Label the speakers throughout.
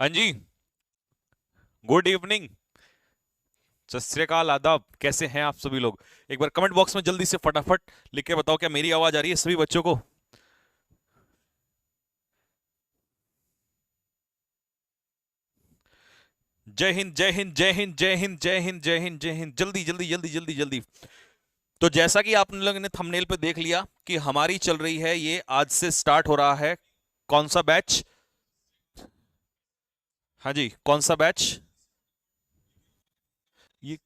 Speaker 1: हाँ जी। Good evening. सत श्री अकाल, आदाब। कैसे हैं आप सभी लोग? एक बार कमेंट बॉक्स में जल्दी से फटाफट लिख के बताओ, क्या मेरी आवाज आ रही है सभी बच्चों को? जय हिंद, जय हिंद, जय हिंद, जय हिंद, जय हिंद, जय हिंद, जय हिंद। जल्दी जल्दी जल्दी जल्दी जल्दी। तो जैसा कि आप लोगों ने थंबनेल पे देख लिया कि हमारी चल रही है, ये आज से स्टार्ट हो रहा है। कौन सा बैच? हाँ जी, कौन सा बैच? ये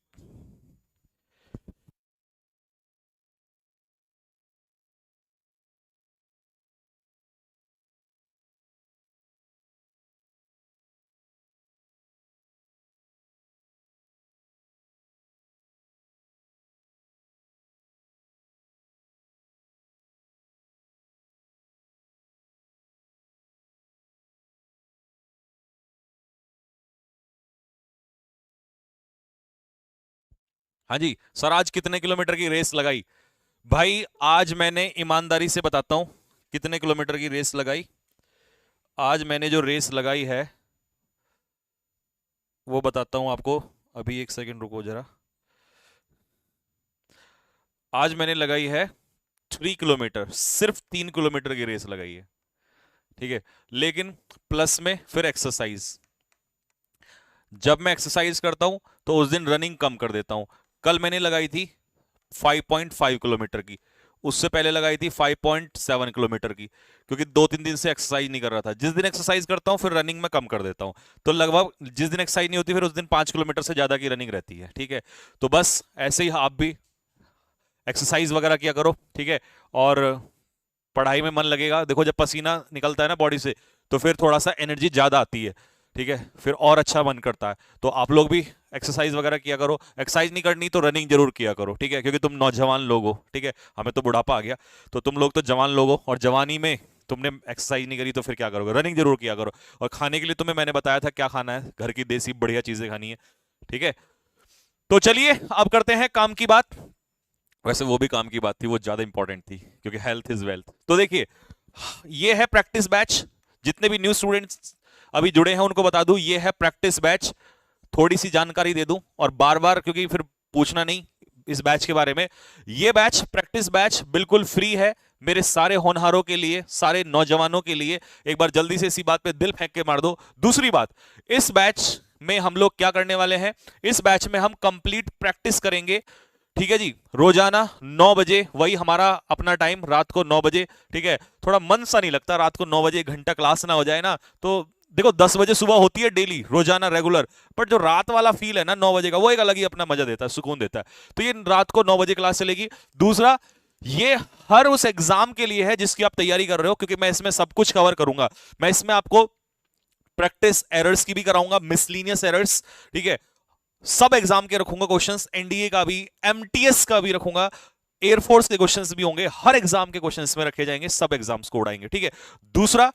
Speaker 1: हाँ जी सर, आज कितने किलोमीटर की रेस लगाई? भाई आज मैंने ईमानदारी से बताता हूं कितने किलोमीटर की रेस लगाई। आज मैंने जो रेस लगाई है वो बताता हूं आपको। अभी एक सेकंड रुको जरा। आज मैंने लगाई है 3 किलोमीटर, सिर्फ 3 किलोमीटर की रेस लगाई है। ठीक है। लेकिन प्लस में फिर एक्सरसाइज। जब मैं एक्सरसाइज करता हूं तो उस दिन रनिंग कम कर देता हूं। कल मैंने लगाई थी 5.5 किलोमीटर की। उससे पहले लगाई थी 5.7 किलोमीटर की, क्योंकि 2-3 दिन से एक्सरसाइज नहीं कर रहा था। जिस दिन एक्सरसाइज करता हूं फिर रनिंग में कम कर देता हूं। तो लगभग जिस दिन एक्सरसाइज नहीं होती फिर उस दिन 5 किलोमीटर से ज्यादा की रनिंग रहती है। ठीक है। तो बस ऐसे ही आप भी एक्सरसाइज वगैरह किया करो। ठीक है। और पढ़ाई में मन लगेगा। देखो जब पसीना निकलता है ना बॉडी से, तो फिर थोड़ा सा एनर्जी ज्यादा आती है। ठीक है। फिर और अच्छा मन करता है। तो आप लोग भी एक्सरसाइज वगैरह किया करो। एक्सरसाइज नहीं करनी तो रनिंग जरूर किया करो। ठीक है, क्योंकि तुम नौजवान लोग हो। ठीक है। हमें तो बुढ़ापा आ गया, तो तुम लोग तो जवान लोग हो, और जवानी में तुमने एक्सरसाइज नहीं करी तो फिर क्या करोगे? रनिंग जरूर किया करो। और खाने के लिए तुम्हें मैंने बताया था क्या खाना है, घर की देसी बढ़िया चीजें खानी है। ठीक है। तो चलिए अब करते हैं काम की बात। वैसे वो भी काम की बात थी, वो ज्यादा इंपॉर्टेंट थी, क्योंकि हेल्थ इज वेल्थ। तो देखिए, ये है प्रैक्टिस बैच। जितने भी न्यू स्टूडेंट्स अभी जुड़े हैं उनको बता दूं, ये है प्रैक्टिस बैच। थोड़ी सी जानकारी दे दूं, और बार बार क्योंकि फिर पूछना नहीं इस बैच के बारे में। ये बैच, प्रैक्टिस बैच, बिल्कुल फ्री है मेरे सारे होनहारों के लिए, सारे नौजवानों के लिए। एक बार जल्दी से इसी बात पे दिल फेंक के मार दो। दूसरी बात, इस बैच में हम लोग क्या करने वाले हैं? इस बैच में हम कंप्लीट प्रैक्टिस करेंगे। ठीक है जी। रोजाना 9 बजे, वही हमारा अपना टाइम, रात को 9 बजे। ठीक है। थोड़ा मन सा नहीं लगता रात को 9 बजे, 1 घंटा क्लास ना हो जाए ना तो। देखो 10 बजे सुबह होती है डेली, रोजाना रेगुलर। पर जो रात वाला फील है ना 9 बजे का, वो एक अलग ही अपना मजा देता है, सुकून देता है। तो ये रात को 9 बजे क्लास चलेगी। दूसरा, ये हर उस एग्जाम के लिए है जिसकी आप तैयारी कर रहे हो, क्योंकि मैं इसमें सब कुछ कवर करूंगा। मैं इसमें आपको प्रैक्टिस एरर्स की भी कराऊंगा, मिसलीनियस एरर्स। ठीक है। सब एग्जाम के रखूंगा क्वेश्चंस, एनडीए का भी, एमटीएस का भी रखूंगा। एयरफोर्स के क्वेश्चंस भी होंगे, हर एग्जाम के क्वेश्चंस में रखे जाएंगे, सब एग्जाम्स को उड़ाएंगे। ठीक है। दूसरा,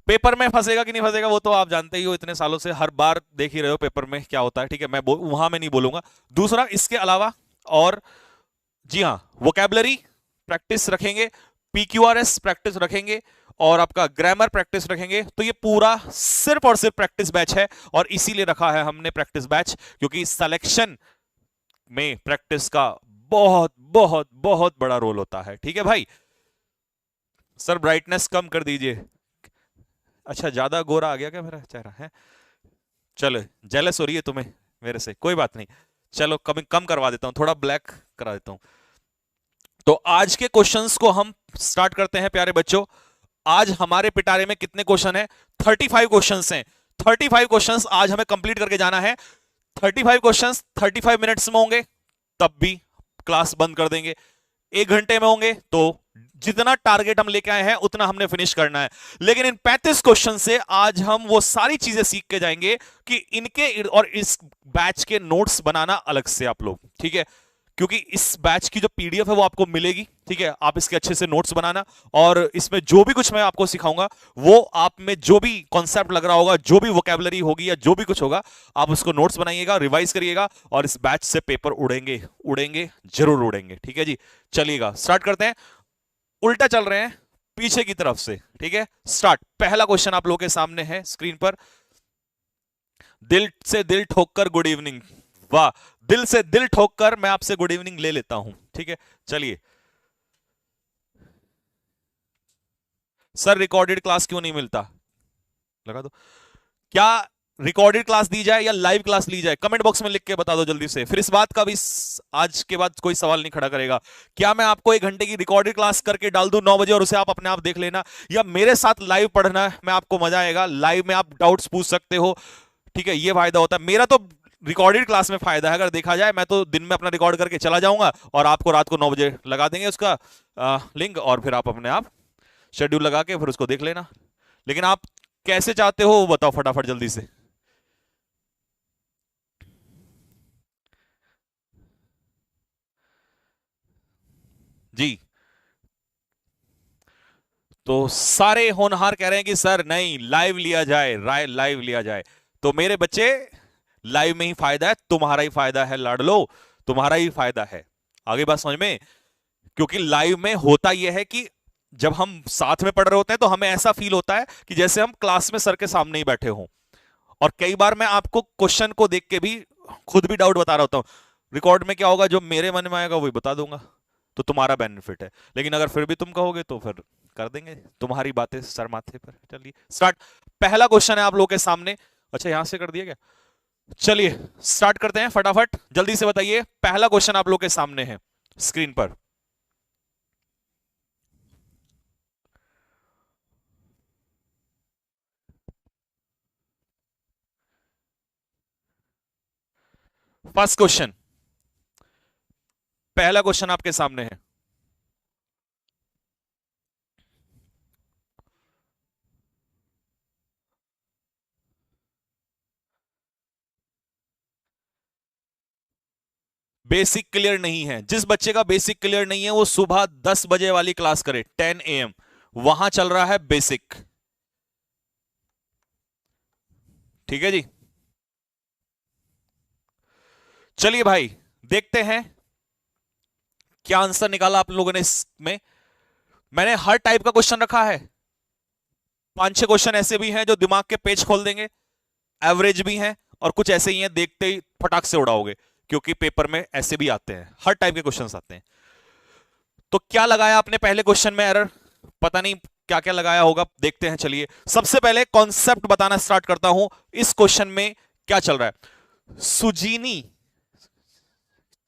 Speaker 1: पेपर में फंसेगा कि नहीं फंसेगा वो तो आप जानते ही हो, इतने सालों से हर बार देख ही रहे हो पेपर में क्या होता है। ठीक है, मैं वहां में नहीं बोलूंगा। दूसरा, इसके अलावा और, जी हाँ, वोकैबलरी प्रैक्टिस रखेंगे, पीक्यूआरएस प्रैक्टिस रखेंगे, और आपका ग्रामर प्रैक्टिस रखेंगे। तो ये पूरा सिर्फ और सिर्फ प्रैक्टिस बैच है। और इसीलिए रखा है हमने प्रैक्टिस बैच, क्योंकि सिलेक्शन में प्रैक्टिस का बहुत बहुत बहुत बड़ा रोल होता है। ठीक है भाई। सर ब्राइटनेस कम कर दीजिए। अच्छा, ज्यादा गोरा आ गया क्या मेरा चेहरा है? चलो, जेलस हो रही है तुम्हें मेरे से, कोई बात नहीं। चलो कम कम करवा देता हूं, थोड़ा ब्लैक करा देता हूं। तो आज के क्वेश्चंस को हम स्टार्ट करते हैं प्यारे बच्चों। आज हमारे पिटारे में कितने क्वेश्चन है? 35 क्वेश्चंस हैं। 35 क्वेश्चंस आज हमें कंप्लीट करके जाना है। 35 क्वेश्चंस 35 मिनट्स में होंगे, तब भी क्लास बंद कर देंगे। 1 घंटे में होंगे तो जितना टारगेट हम लेके आए हैं उतना हमने फिनिश करना है। लेकिन इन 35 क्वेश्चन से आज हम वो सारी चीजें सीख के जाएंगे कि इनके और इस बैच के नोट्स बनाना अलग से आप लोग। ठीक है। क्योंकि इस बैच की जो पीडीएफ है वो आपको मिलेगी। ठीक है। आप इसके अच्छे से नोट्स बनाना, और इसमें जो भी कुछ मैं आपको सिखाऊंगा वो आप में जो भी कॉन्सेप्ट लग रहा होगा, जो भी वोकैबुलरी होगी या जो भी कुछ होगा, आप उसको नोट्स बनाइएगा, रिवाइज करिएगा, और इस बैच से पेपर उड़ेंगे, उड़ेंगे, जरूर उड़ेंगे। ठीक है जी। चलिएगा स्टार्ट करते हैं। उल्टा चल रहे हैं, पीछे की तरफ से। ठीक है। स्टार्ट। पहला क्वेश्चन आप लोगों के सामने है स्क्रीन पर। दिल से दिल ठोककर गुड इवनिंग। वाह, दिल से दिल ठोककर मैं आपसे गुड इवनिंग ले लेता हूं, ठीक है। चलिए सर, रिकॉर्डेड क्लास क्यों नहीं मिलता? लगा दो। क्या रिकॉर्डेड क्लास दी जाए या लाइव क्लास ली जाए? कमेंट बॉक्स में लिख के बता दो जल्दी से, फिर इस बात का भी आज के बाद कोई सवाल नहीं खड़ा करेगा। क्या मैं आपको 1 घंटे की रिकॉर्डेड क्लास करके डाल दूं 9 बजे और उसे आप अपने आप देख लेना, या मेरे साथ लाइव पढ़ना में आपको मजा आएगा? लाइव में आप डाउट्स पूछ सकते हो, ठीक है, ये फायदा होता है। मेरा तो रिकॉर्डेड क्लास में फायदा है, अगर देखा जाए मैं तो दिन में अपना रिकॉर्ड करके चला जाऊंगा और आपको रात को 9 बजे लगा देंगे उसका लिंक, और फिर आप अपने आप शेड्यूल लगा के फिर उसको देख लेना। लेकिन आप कैसे चाहते हो वो बताओ फटाफट जल्दी से। जी, तो सारे होनहार कह रहे हैं कि सर नहीं, लाइव लिया जाए, लाइव लिया जाए। तो मेरे बच्चे, लाइव में ही फायदा है, तुम्हारा ही फायदा है लाडलो, तुम्हारा ही फायदा है। आगे बात समझ में? क्योंकि लाइव में होता यह है कि जब हम साथ में पढ़ रहे होते हैं तो हमें ऐसा फील होता है कि जैसे हम क्लास में सर के सामने ही बैठे हों। और कई बार मैं आपको क्वेश्चन को देख के भी खुद भी डाउट बता रहा होता हूं। रिकॉर्ड में क्या होगा, जो मेरे मन में आएगा वही बता दूंगा, तो तुम्हारा बेनिफिट है। लेकिन अगर फिर भी तुम कहोगे तो फिर कर देंगे तुम्हारी बातें सर माथे पर। चलिए स्टार्ट। पहला क्वेश्चन है आप लोगों के सामने। अच्छा, यहां से कर दिया क्या? चलिए स्टार्ट करते हैं फटाफट, जल्दी से बताइए। पहला क्वेश्चन आप लोग के सामने है स्क्रीन पर। फर्स्ट क्वेश्चन, पहला क्वेश्चन आपके सामने है। बेसिक क्लियर नहीं है, जिस बच्चे का बेसिक क्लियर नहीं है वो सुबह 10 बजे वाली क्लास करे, 10 AM, वहां चल रहा है बेसिक। ठीक है जी। चलिए भाई, देखते हैं क्या आंसर निकाला आप लोगों ने इसमें। मैंने हर टाइप का क्वेश्चन रखा है। 5-6 क्वेश्चन ऐसे भी हैं जो दिमाग के पेज खोल देंगे, एवरेज भी हैं, और कुछ ऐसे ही हैं देखते ही फटाक से उड़ाओगे, क्योंकि पेपर में ऐसे भी आते हैं, हर टाइप के क्वेश्चंस आते हैं। तो क्या लगाया आपने पहले क्वेश्चन में एरर? पता नहीं क्या क्या लगाया होगा, देखते हैं। चलिए सबसे पहले कॉन्सेप्ट बताना स्टार्ट करता हूं। इस क्वेश्चन में क्या चल रहा है? सुजीनी,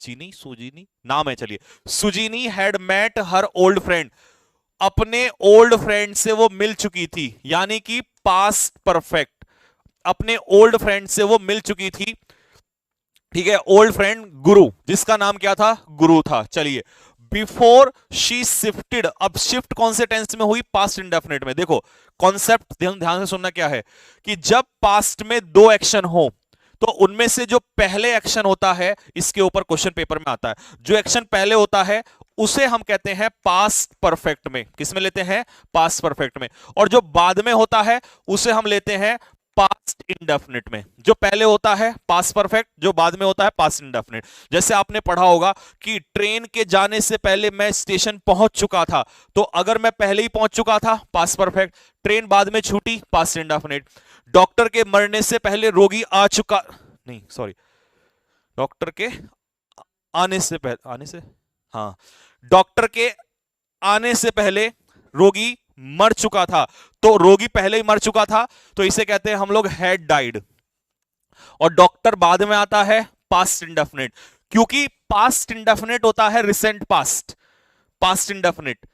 Speaker 1: चीनी सुजीनी नाम है, चलिए। Sujini had met her old friend, अपने ओल्ड फ्रेंड से वो मिल चुकी थी, यानी कि पास्ट परफेक्ट। अपने ओल्ड फ्रेंड से वो मिल चुकी थी, ठीक है। ओल्ड फ्रेंड गुरु, जिसका नाम क्या था? गुरु था। चलिए, बिफोर शी शिफ्टेड, अब शिफ्ट कौन से टेंस में हुई? पास्ट इंडेफिनिट में। देखो कॉन्सेप्ट ध्यान ध्यान से सुनना क्या है, कि जब पास्ट में दो एक्शन हो तो उनमें से जो पहले एक्शन होता है, इसके ऊपर क्वेश्चन पेपर में आता है, जो एक्शन पहले होता है उसे हम कहते हैं पास्ट परफेक्ट में। किस में लेते हैं? पास्ट परफेक्ट में। और जो बाद में होता है उसे हम लेते हैं पास्ट इंडेफिनिट में। जो पहले होता है पास्ट परफेक्ट, जो बाद में होता है पास्ट इंडेफिनिट। जैसे आपने पढ़ा होगा कि ट्रेन के जाने से पहले मैं स्टेशन पहुंच चुका था, तो अगर मैं पहले ही पहुंच चुका था, पास्ट परफेक्ट। ट्रेन बाद में छूटी, पास्ट इंडेफिनिट। डॉक्टर के मरने से पहले रोगी आ चुका, नहीं सॉरी, डॉक्टर के आने से पहले, आने से, हाँ, डॉक्टर के आने से पहले रोगी मर चुका था, तो रोगी पहले ही मर चुका था, तो इसे कहते हैं हम लोग हैड डाइड। और डॉक्टर बाद में आता है पास्ट इंडेफिनिट, क्योंकि पास्ट इंडेफिनिट होता है रिसेंट पास्ट, पास्ट इंडेफिनिट।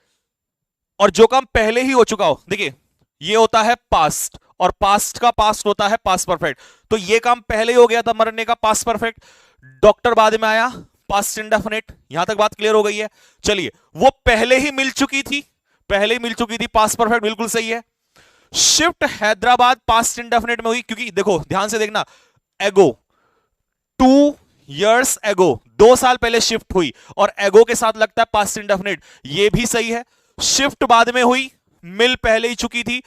Speaker 1: और जो काम पहले ही हो चुका हो, देखिए ये होता है पास्ट, और पास्ट का पास्ट होता है पास्ट परफेक्ट। तो ये काम पहले ही हो गया था मरने का, पास्ट परफेक्ट। डॉक्टर बाद में आया, पास्ट इंडेफिनिट। यहां तक बात क्लियर हो गई है? चलिए, वो पहले ही मिल चुकी थी, पहले ही मिल चुकी थी, पास्ट परफेक्ट, बिल्कुल सही है। शिफ्ट हैदराबाद पास्ट इंडेफिनिट में हुई, क्योंकि देखो ध्यान से देखना, एगो, 2 years एगो, 2 साल पहले शिफ्ट हुई, और एगो के साथ लगता है पास्ट इंडेफिनिट, ये भी सही है। शिफ्ट बाद में हुई, मिल पहले ही चुकी थी,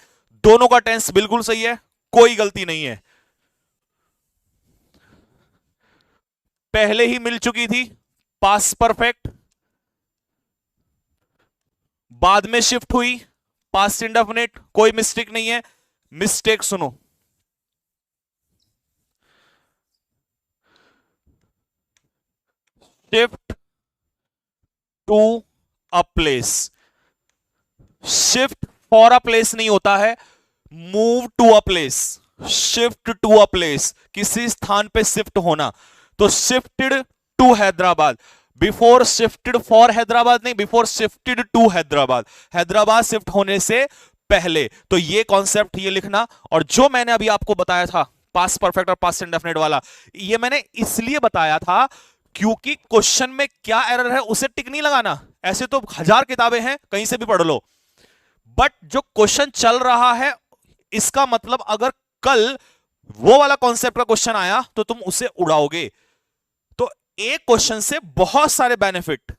Speaker 1: दोनों का टेंस बिल्कुल सही है, कोई गलती नहीं है। पहले ही मिल चुकी थी, पास्ट परफेक्ट। बाद में शिफ्ट हुई, पास्ट इंडेफिनिट, कोई मिस्टेक नहीं है। मिस्टेक सुनो, shift to a place. Shift for a place नहीं होता है, move to a place. Shift to a place, किसी स्थान पे शिफ्ट होना। तो shifted to Hyderabad, before shifted for Hyderabad नहीं, before shifted to Hyderabad, Hyderabad shift होने से पहले। तो ये कॉन्सेप्ट ये लिखना। और जो मैंने अभी आपको बताया था पास्ट परफेक्ट और पास्ट इंडेफिनिट वाला, ये मैंने इसलिए बताया था क्योंकि क्वेश्चन में क्या एरर है उसे टिक नहीं लगाना। ऐसे तो 1000 किताबें हैं, कहीं से भी पढ़ लो, बट जो क्वेश्चन चल रहा है, इसका मतलब अगर कल वो वाला कॉन्सेप्ट का क्वेश्चन आया तो तुम उसे उड़ाओगे। तो एक क्वेश्चन से बहुत सारे बेनिफिट,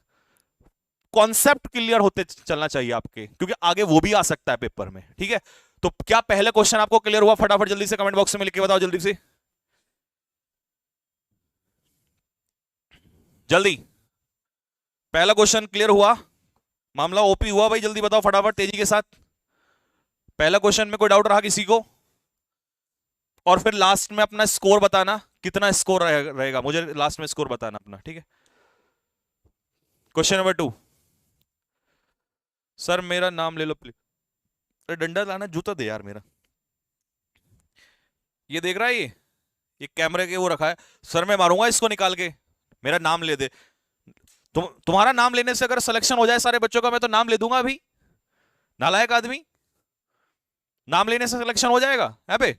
Speaker 1: कॉन्सेप्ट क्लियर होते चलना चाहिए आपके, क्योंकि आगे वो भी आ सकता है पेपर में। ठीक है, तो क्या पहले क्वेश्चन आपको क्लियर हुआ? फटाफट जल्दी से कमेंट बॉक्स में लिख के बताओ, जल्दी से, जल्दी। पहला क्वेश्चन क्लियर हुआ? मामला ओपी हुआ भाई? जल्दी बताओ फटाफट, तेजी के साथ। पहला क्वेश्चन में कोई डाउट रहा किसी को? और फिर लास्ट में अपना स्कोर बताना, कितना स्कोर रहेगा, मुझे लास्ट में स्कोर बताना अपना। ठीक है, क्वेश्चन नंबर 2। सर मेरा नाम ले लो प्लीज। अरे डंडा लाना, जूता दे यार मेरा। ये देख रहा है, ये कैमरे के वो रखा है। सर मैं मारूंगा इसको निकाल के, मेरा नाम ले दे। तुम्हारा नाम लेने से अगर सिलेक्शन हो जाए सारे बच्चों का, मैं तो नाम ले दूंगा अभी। नालायक आदमी, नाम लेने से सिलेक्शन हो जाएगा है बे?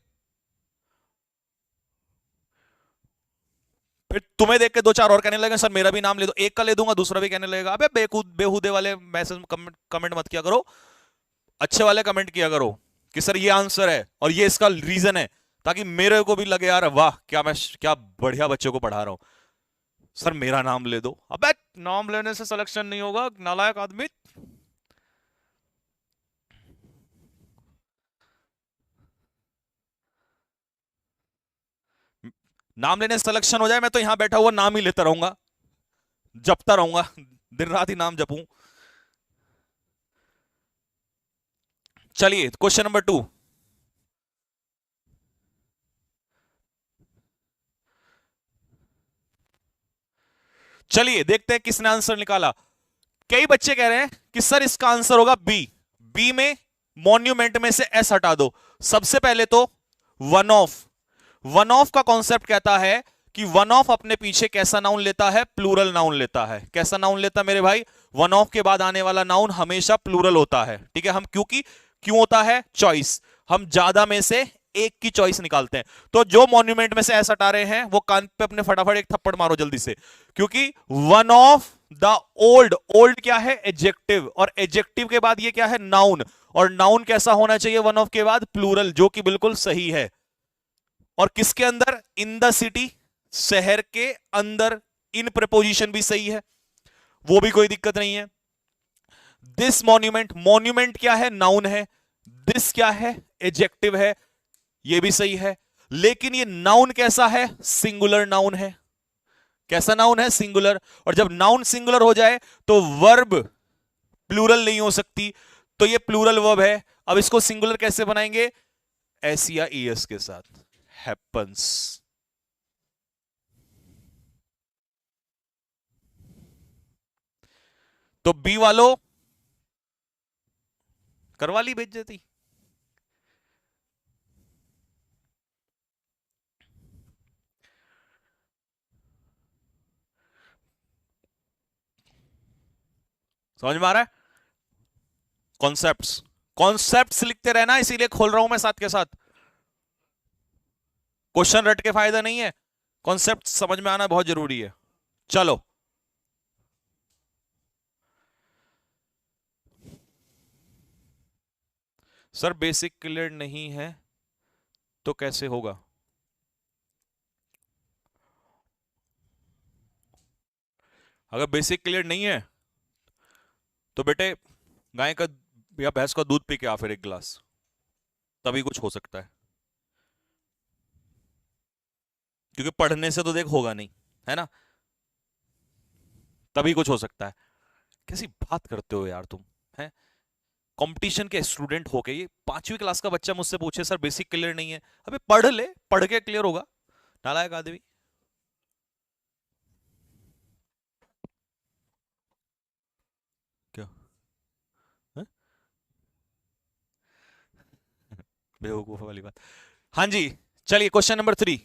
Speaker 1: फिर तुम्हें देख के 2-4 और कहने लगे सर मेरा भी नाम ले दो। एक का ले दूंगा, दूसरा भी कहने लगेगा। अबे बेहूदे वाले मैसेज कमेंट मत किया करो, अच्छे वाले कमेंट किया करो कि सर ये आंसर है और ये इसका रीजन है, ताकि मेरे को भी लगे यार वाह क्या मैं क्या बढ़िया बच्चों को पढ़ा रहा हूं। सर मेरा नाम ले दो, अबे नाम लेने से सिलेक्शन नहीं होगा नालायक आदमी। नाम लेने से सिलेक्शन हो जाए, मैं तो यहां बैठा हुआ नाम ही लेता रहूंगा, जपता रहूंगा, दिन रात ही नाम जपूं। चलिए क्वेश्चन नंबर 2। चलिए देखते हैं किसने आंसर निकाला। कई बच्चे कह रहे हैं कि सर इसका आंसर होगा बी। बी में मॉन्यूमेंट में से एस हटा दो। सबसे पहले तो वन ऑफ, वन ऑफ का कॉन्सेप्ट कहता है कि वन ऑफ अपने पीछे कैसा नाउन लेता है? प्लूरल नाउन लेता है। कैसा नाउन लेता है मेरे भाई? वन ऑफ के बाद आने वाला नाउन हमेशा प्लूरल होता है। ठीक है, हम क्योंकि क्यों होता है? चॉइस, हम ज्यादा में से एक की चॉइस निकालते हैं। तो जो मॉन्यूमेंट में से एस हटा रहे हैं वो कान पे अपने फटाफट एक थप्पड़ मारो जल्दी से, क्योंकि one of the old, old क्या है? एडजेक्टिव, और एडजेक्टिव के बाद ये क्या है? नाउन। और नाउन कैसा होना चाहिए वन ऑफ के बाद? प्लूरल, जो कि बिल्कुल सही है। और किसके अंदर? इन द सिटी, शहर के अंदर। इन प्रपोजिशन भी सही है, वो भी कोई दिक्कत नहीं है। दिस मॉन्यूमेंट, मॉन्यूमेंट क्या है? नाउन है। दिस क्या है? एडजेक्टिव है, ये भी सही है। लेकिन ये नाउन कैसा है? सिंगुलर नाउन है। कैसा नाउन है? सिंगुलर। और जब नाउन सिंगुलर हो जाए तो वर्ब प्लूरल नहीं हो सकती, तो ये प्लूरल वर्ब है। अब इसको सिंगुलर कैसे बनाएंगे? एस या ईएस के साथ, हैपन्स। तो बी वालों करवा ली बेइज्जती। समझ में आ रहा है? कॉन्सेप्ट्स, कॉन्सेप्ट्स लिखते रहना, इसीलिए खोल रहा हूं मैं साथ के साथ। क्वेश्चन रट के फायदा नहीं है, कॉन्सेप्ट समझ में आना बहुत जरूरी है। चलो सर बेसिक क्लियर नहीं है तो कैसे होगा? अगर बेसिक क्लियर नहीं है तो बेटे गाय का या भैंस का दूध पी के आ फिर एक गिलास, तभी कुछ हो सकता है। क्योंकि पढ़ने से तो देख होगा नहीं, है ना? तभी कुछ हो सकता है। कैसी बात करते हो यार तुम, हैं? कंपटीशन के स्टूडेंट होके ये 5वीं क्लास का बच्चा मुझसे पूछे सर बेसिक क्लियर नहीं है। अबे पढ़ ले, पढ़ के क्लियर होगा, नालायक आदमी। बेवकूफ वाली बात। हाँ जी, चलिए क्वेश्चन नंबर 3।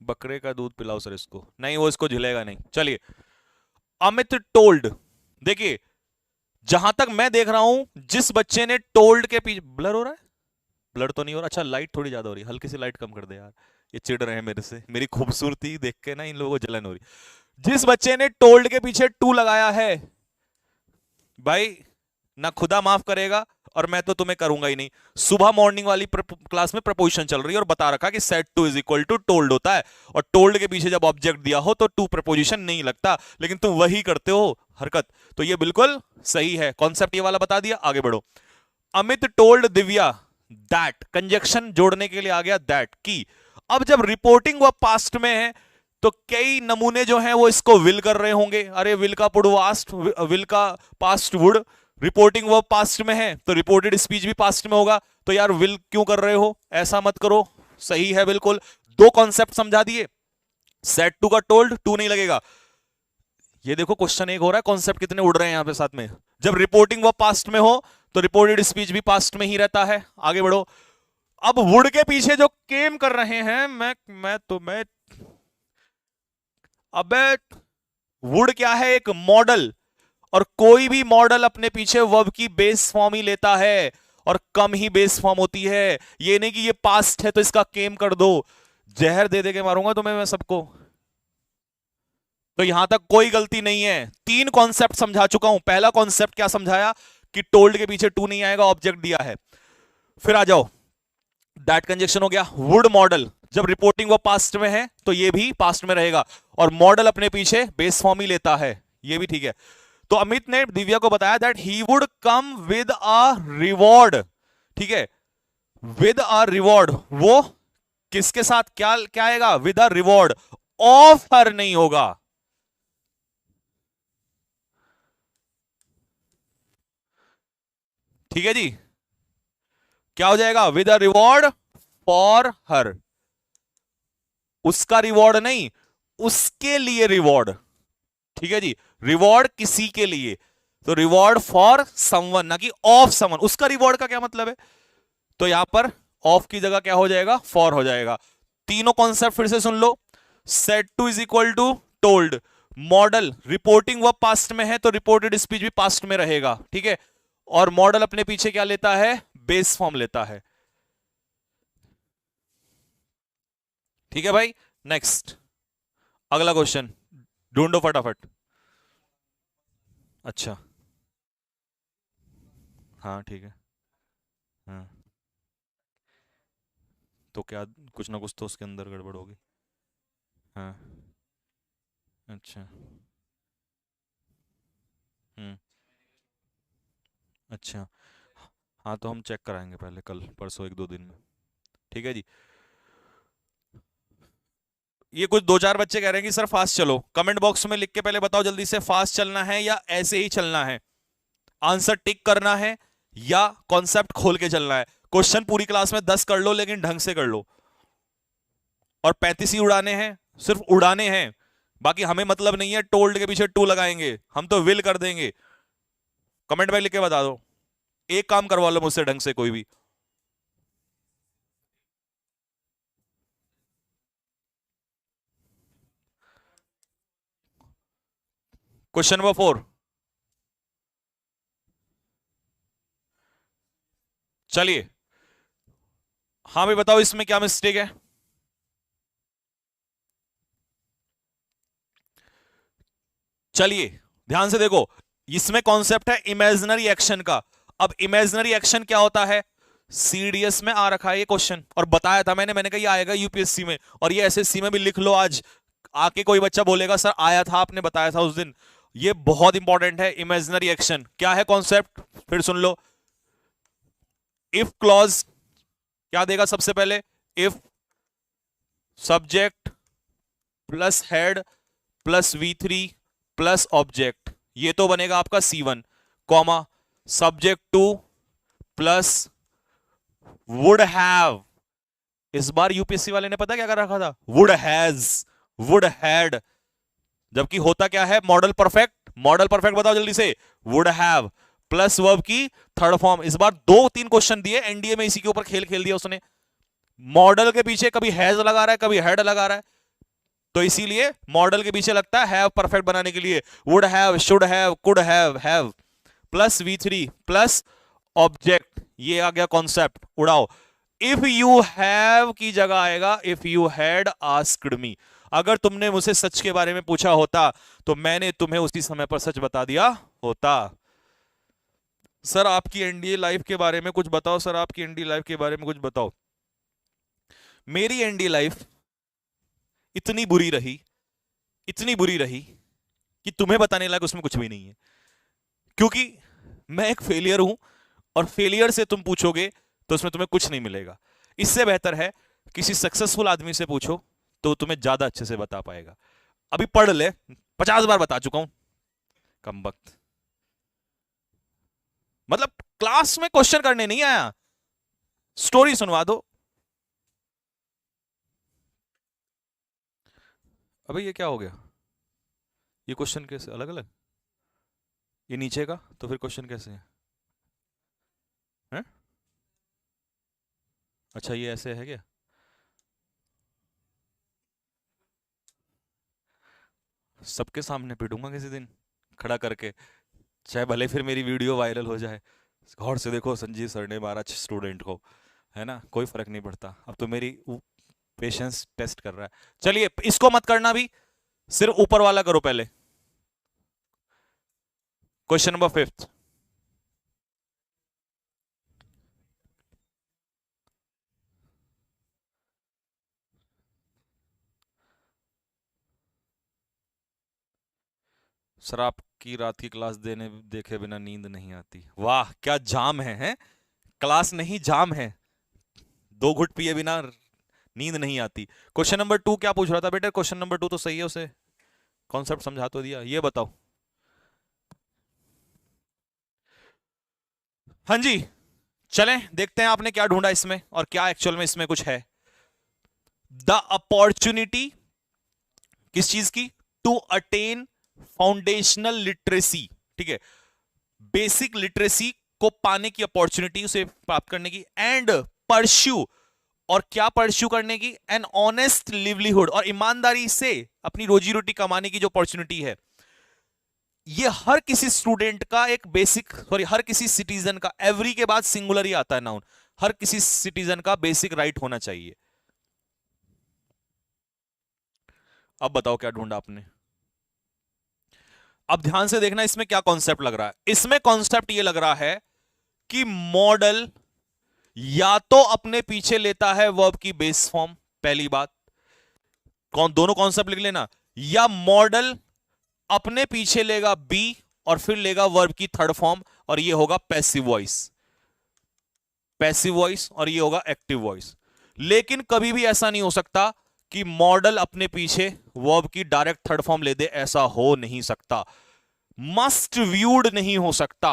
Speaker 1: बकरे का दूध पिलाओ सर इसको, नहीं वो इसको झिलेगा नहीं। चलिए, अमित टोल्ड, देखिए जहां तक मैं देख रहा हूं जिस बच्चे ने टोल्ड के पीछे, ब्लर हो रहा है, ब्लर तो नहीं हो रहा, अच्छा लाइट थोड़ी ज्यादा हो रही है, हल्की सी लाइट कम कर दे यार, ये चिढ़ रहे हैं मेरे से, मेरी खूबसूरती देख के ना इन लोगों को जलन हो रही। जिस बच्चे ने टोल्ड के पीछे टू लगाया है भाई, ना खुदा माफ करेगा और मैं तो तुम्हें करूंगा ही नहीं। सुबह मॉर्निंग वाली क्लास में प्रपोजिशन चल रही है और बता रखा कि set to is equal to told होता है, और टोल्ड के पीछे जब ऑब्जेक्ट दिया हो तो टू प्रपोजिशन नहीं लगता, लेकिन तुम वही करते हो हरकत, तो ये बिल्कुल सही है। कॉन्सेप्ट ये वाला बता दिया, आगे बढ़ो। Amit told Divya that, conjunction जोड़ने के लिए आ गया दैट की। अब जब रिपोर्टिंग वह पास्ट में है तो कई नमूने जो हैं वो इसको विल कर रहे होंगे, अरे विल का पुडवास्ट, विल का past would, reporting verb past में है तो रिपोर्टेड स्पीच भी पास्ट में होगा, तो यार विल क्यों कर रहे हो, ऐसा मत करो, सही है बिल्कुल। दो कॉन्सेप्ट समझा दिए, सेट टू का टोल्ड, टू नहीं लगेगा। ये देखो क्वेश्चन एक हो रहा है, कॉन्सेप्ट कितने उड़ रहे हैं यहां पे साथ में। जब रिपोर्टिंग वर्ब पास्ट में हो तो रिपोर्टेड स्पीच भी पास्ट में ही रहता है। आगे बढ़ो। अब वुड के पीछे जो केम कर रहे हैं, मैं अबे वुड क्या है, एक मॉडल, और कोई भी मॉडल अपने पीछे वर्ब की बेस फॉर्म ही लेता है और कम ही बेस फॉर्म होती है। ये नहीं कि ये पास्ट है तो इसका केम कर दो, जहर दे दे के मारूंगा तुम्हें मैं सबको। तो यहां तक कोई गलती नहीं है, तीन कॉन्सेप्ट समझा चुका हूं। पहला कॉन्सेप्ट क्या समझाया कि टोल्ड के पीछे टू नहीं आएगा, ऑब्जेक्ट दिया है। फिर आ जाओ, दैट कंजक्शन हो गया। वुड मॉडल, जब रिपोर्टिंग वो पास्ट में है तो ये भी पास्ट में रहेगा, और मॉडल अपने पीछे बेस फॉर्म ही लेता है, ये भी ठीक है। तो अमित ने दिव्या को बताया that he would come with a reward, ठीक है, विद अ रिवॉर्ड, वो किसके साथ क्या क्या आएगा, with a reward, of her नहीं होगा। ठीक है जी, क्या हो जाएगा, with a reward for her, उसका रिवॉर्ड नहीं, उसके लिए रिवॉर्ड, ठीक है जी, रिवॉर्ड किसी के लिए, तो रिवॉर्ड फॉर समवन, ना कि ऑफ समवन। उसका रिवॉर्ड का क्या मतलब है, तो यहां पर ऑफ की जगह क्या हो जाएगा, फॉर हो जाएगा। तीनों कॉन्सेप्ट फिर से सुन लो। Said to is equal to told, model reporting verb past में है तो रिपोर्टेड स्पीच भी पास्ट में रहेगा, ठीक है, और मॉडल अपने पीछे क्या लेता है, बेस फॉर्म लेता है। ठीक है भाई, नेक्स्ट अगला क्वेश्चन ढूंढो फटाफट। अच्छा, हाँ ठीक है, हाँ तो क्या, कुछ ना कुछ तो उसके अंदर गड़बड़ होगी। हाँ, अच्छा, हम्म, अच्छा, हाँ तो हम चेक कराएंगे पहले, कल परसों एक दो दिन में। ठीक है जी। ये कुछ दो चार बच्चे कह रहे हैं कि सर फास्ट चलो, कमेंट बॉक्स में लिख के पहले बताओ जल्दी से, फास्ट चलना है या ऐसे ही चलना है, आंसर टिक करना है या कॉन्सेप्ट खोल के चलना है। क्वेश्चन पूरी क्लास में 10 कर लो लेकिन ढंग से कर लो, और 35 ही उड़ाने हैं, सिर्फ उड़ाने हैं, बाकी हमें मतलब नहीं है टोल्ड के पीछे टू लगाएंगे, हम तो विल कर देंगे। कमेंट में लिख के बता दो, एक काम करवा लो मुझसे ढंग से कोई भी। क्वेश्चन नंबर 4, चलिए, हाँ भाई बताओ इसमें क्या मिस्टेक है। चलिए ध्यान से देखो, इसमें कॉन्सेप्ट है इमेजिनरी एक्शन का। अब इमेजिनरी एक्शन क्या होता है, सीडीएस में आ रखा है ये क्वेश्चन, और बताया था मैंने कहा ये आएगा यूपीएससी में, और ये एसएससी में भी लिख लो आज, आके कोई बच्चा बोलेगा सर आया था आपने बताया था उस दिन। ये बहुत इंपॉर्टेंट है, इमेजिनरी एक्शन क्या है कॉन्सेप्ट, फिर सुन लो। इफ क्लॉज क्या देगा सबसे पहले, if subject plus head plus V3 plus object, ये तो बनेगा आपका C1, comma subject two plus would have, इस बार यूपीएससी वाले ने पता क्या कर रखा था, वुड हैज, वुड हैड, जबकि होता क्या है मॉडल परफेक्ट, मॉडल परफेक्ट बताओ जल्दी से, वुड हैव प्लस वर्ब की थर्ड फॉर्म। इस बार 2-3 क्वेश्चन दिए एनडीए में, इसी के ऊपर खेल खेल दिया उसने। मॉडल के पीछे कभी हैज लगा रहा है, कभी हैड लगा रहा है, तो इसीलिए मॉडल के पीछे लगता है हैव परफेक्ट बनाने के लिए, would have, should have, could have plus V3 plus object, ये आ गया कॉन्सेप्ट, उड़ाओ। इफ यू हैव की जगह आएगा if you had asked me. अगर तुमने मुझसे सच के बारे में पूछा होता तो मैंने तुम्हें उसी समय पर सच बता दिया होता। सर आपकी एनडीए लाइफ के बारे में कुछ बताओ, सर आपकी एनडीए लाइफ के बारे में कुछ बताओ। मेरी एनडीए लाइफ इतनी बुरी रही, इतनी बुरी रही कि तुम्हें बताने लायक उसमें कुछ भी नहीं है, क्योंकि मैं एक फेलियर हूं, और फेलियर से तुम पूछोगे तो उसमें तुम्हें कुछ नहीं मिलेगा। इससे बेहतर है किसी सक्सेसफुल आदमी से पूछो, तो तुम्हें ज्यादा अच्छे से बता पाएगा। अभी पढ़ ले, 50 बार बता चुका हूं। कम वक्त, मतलब क्लास में क्वेश्चन करने नहीं आया, स्टोरी सुनवा दो। अबे ये क्या हो गया, ये क्वेश्चन कैसे अलग अलग, ये नीचे का तो फिर क्वेश्चन कैसे है? अच्छा ये ऐसे है क्या? सबके सामने पीटूंगा किसी दिन खड़ा करके, चाहे भले फिर मेरी वीडियो वायरल हो जाए। गौर से देखो, संजीव सर ने मारा स्टूडेंट को, है ना, कोई फर्क नहीं पड़ता। अब तो मेरी पेशेंस टेस्ट कर रहा है। चलिए इसको मत करना भी, सिर्फ ऊपर वाला करो पहले। Question number 5। सर आपकी रात की क्लास देने देखे बिना नींद नहीं आती। वाह क्या जाम है? क्लास नहीं जाम है, 2 घुट पिए बिना नींद नहीं आती। क्वेश्चन नंबर 2 क्या पूछ रहा था बेटा? क्वेश्चन नंबर 2 तो सही है, उसे कॉन्सेप्ट समझा तो दिया। ये बताओ। हाँ जी, चलें देखते हैं आपने क्या ढूंढा इसमें और क्या एक्चुअल में इसमें कुछ है। द अपॉर्चुनिटी किस चीज की? टू अटेन फाउंडेशनल लिटरेसी, ठीक है, बेसिक लिटरेसी को पाने की अपॉर्चुनिटी, उसे प्राप्त करने की, एंड परस्यू, और क्या परस्यू करने की? एन ऑनेस्ट लिवलीहुड, और ईमानदारी से अपनी रोजी रोटी कमाने की जो अपॉर्चुनिटी है, ये हर किसी स्टूडेंट का एक बेसिक, सॉरी हर किसी सिटीजन का, एवरी के बाद सिंगुलर ही आता है नाउन, हर किसी सिटीजन का बेसिक राइट होना चाहिए। अब बताओ क्या ढूंढा आपने? अब ध्यान से देखना इसमें क्या कॉन्सेप्ट लग रहा है। इसमें कॉन्सेप्ट ये लग रहा है कि मॉडल या तो अपने पीछे लेता है वर्ब की बेस फॉर्म, पहली बात, कौन दोनों कॉन्सेप्ट लिख लेना, या मॉडल अपने पीछे लेगा बी और फिर लेगा वर्ब की थर्ड फॉर्म, और ये होगा पैसिव वॉइस, पैसिव वॉइस, और ये होगा एक्टिव वॉइस। लेकिन कभी भी ऐसा नहीं हो सकता कि मॉडल अपने पीछे वर्ब की डायरेक्ट थर्ड फॉर्म ले दे, ऐसा हो नहीं सकता। मस्ट व्यूड नहीं हो सकता।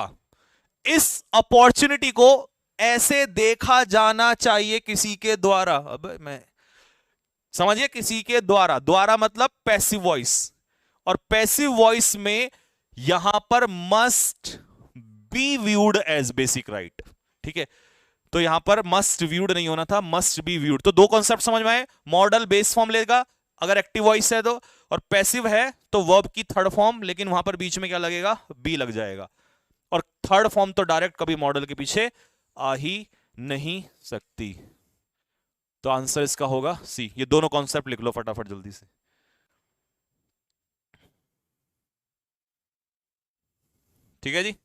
Speaker 1: इस अपॉर्चुनिटी को ऐसे देखा जाना चाहिए किसी के द्वारा। अब मैं समझिए, किसी के द्वारा, द्वारा मतलब पैसिव वॉइस, और पैसिव वॉइस में यहां पर must be viewed as basic right, ठीक है। तो यहां पर मस्ट व्यूड नहीं होना था, मस्ट बी व्यूड। तो दो कॉन्सेप्ट समझ में आए, मॉडल बेस फॉर्म लेगा अगर एक्टिव वॉइस है तो, और पैसिव है तो वर्ब की थर्ड फॉर्म, लेकिन वहां पर बीच में क्या लगेगा? बी लग जाएगा। और थर्ड फॉर्म तो डायरेक्ट कभी मॉडल के पीछे आ ही नहीं सकती। तो आंसर इसका होगा सी। ये दोनों कॉन्सेप्ट लिख लो फटाफट जल्दी से। ठीक है जी।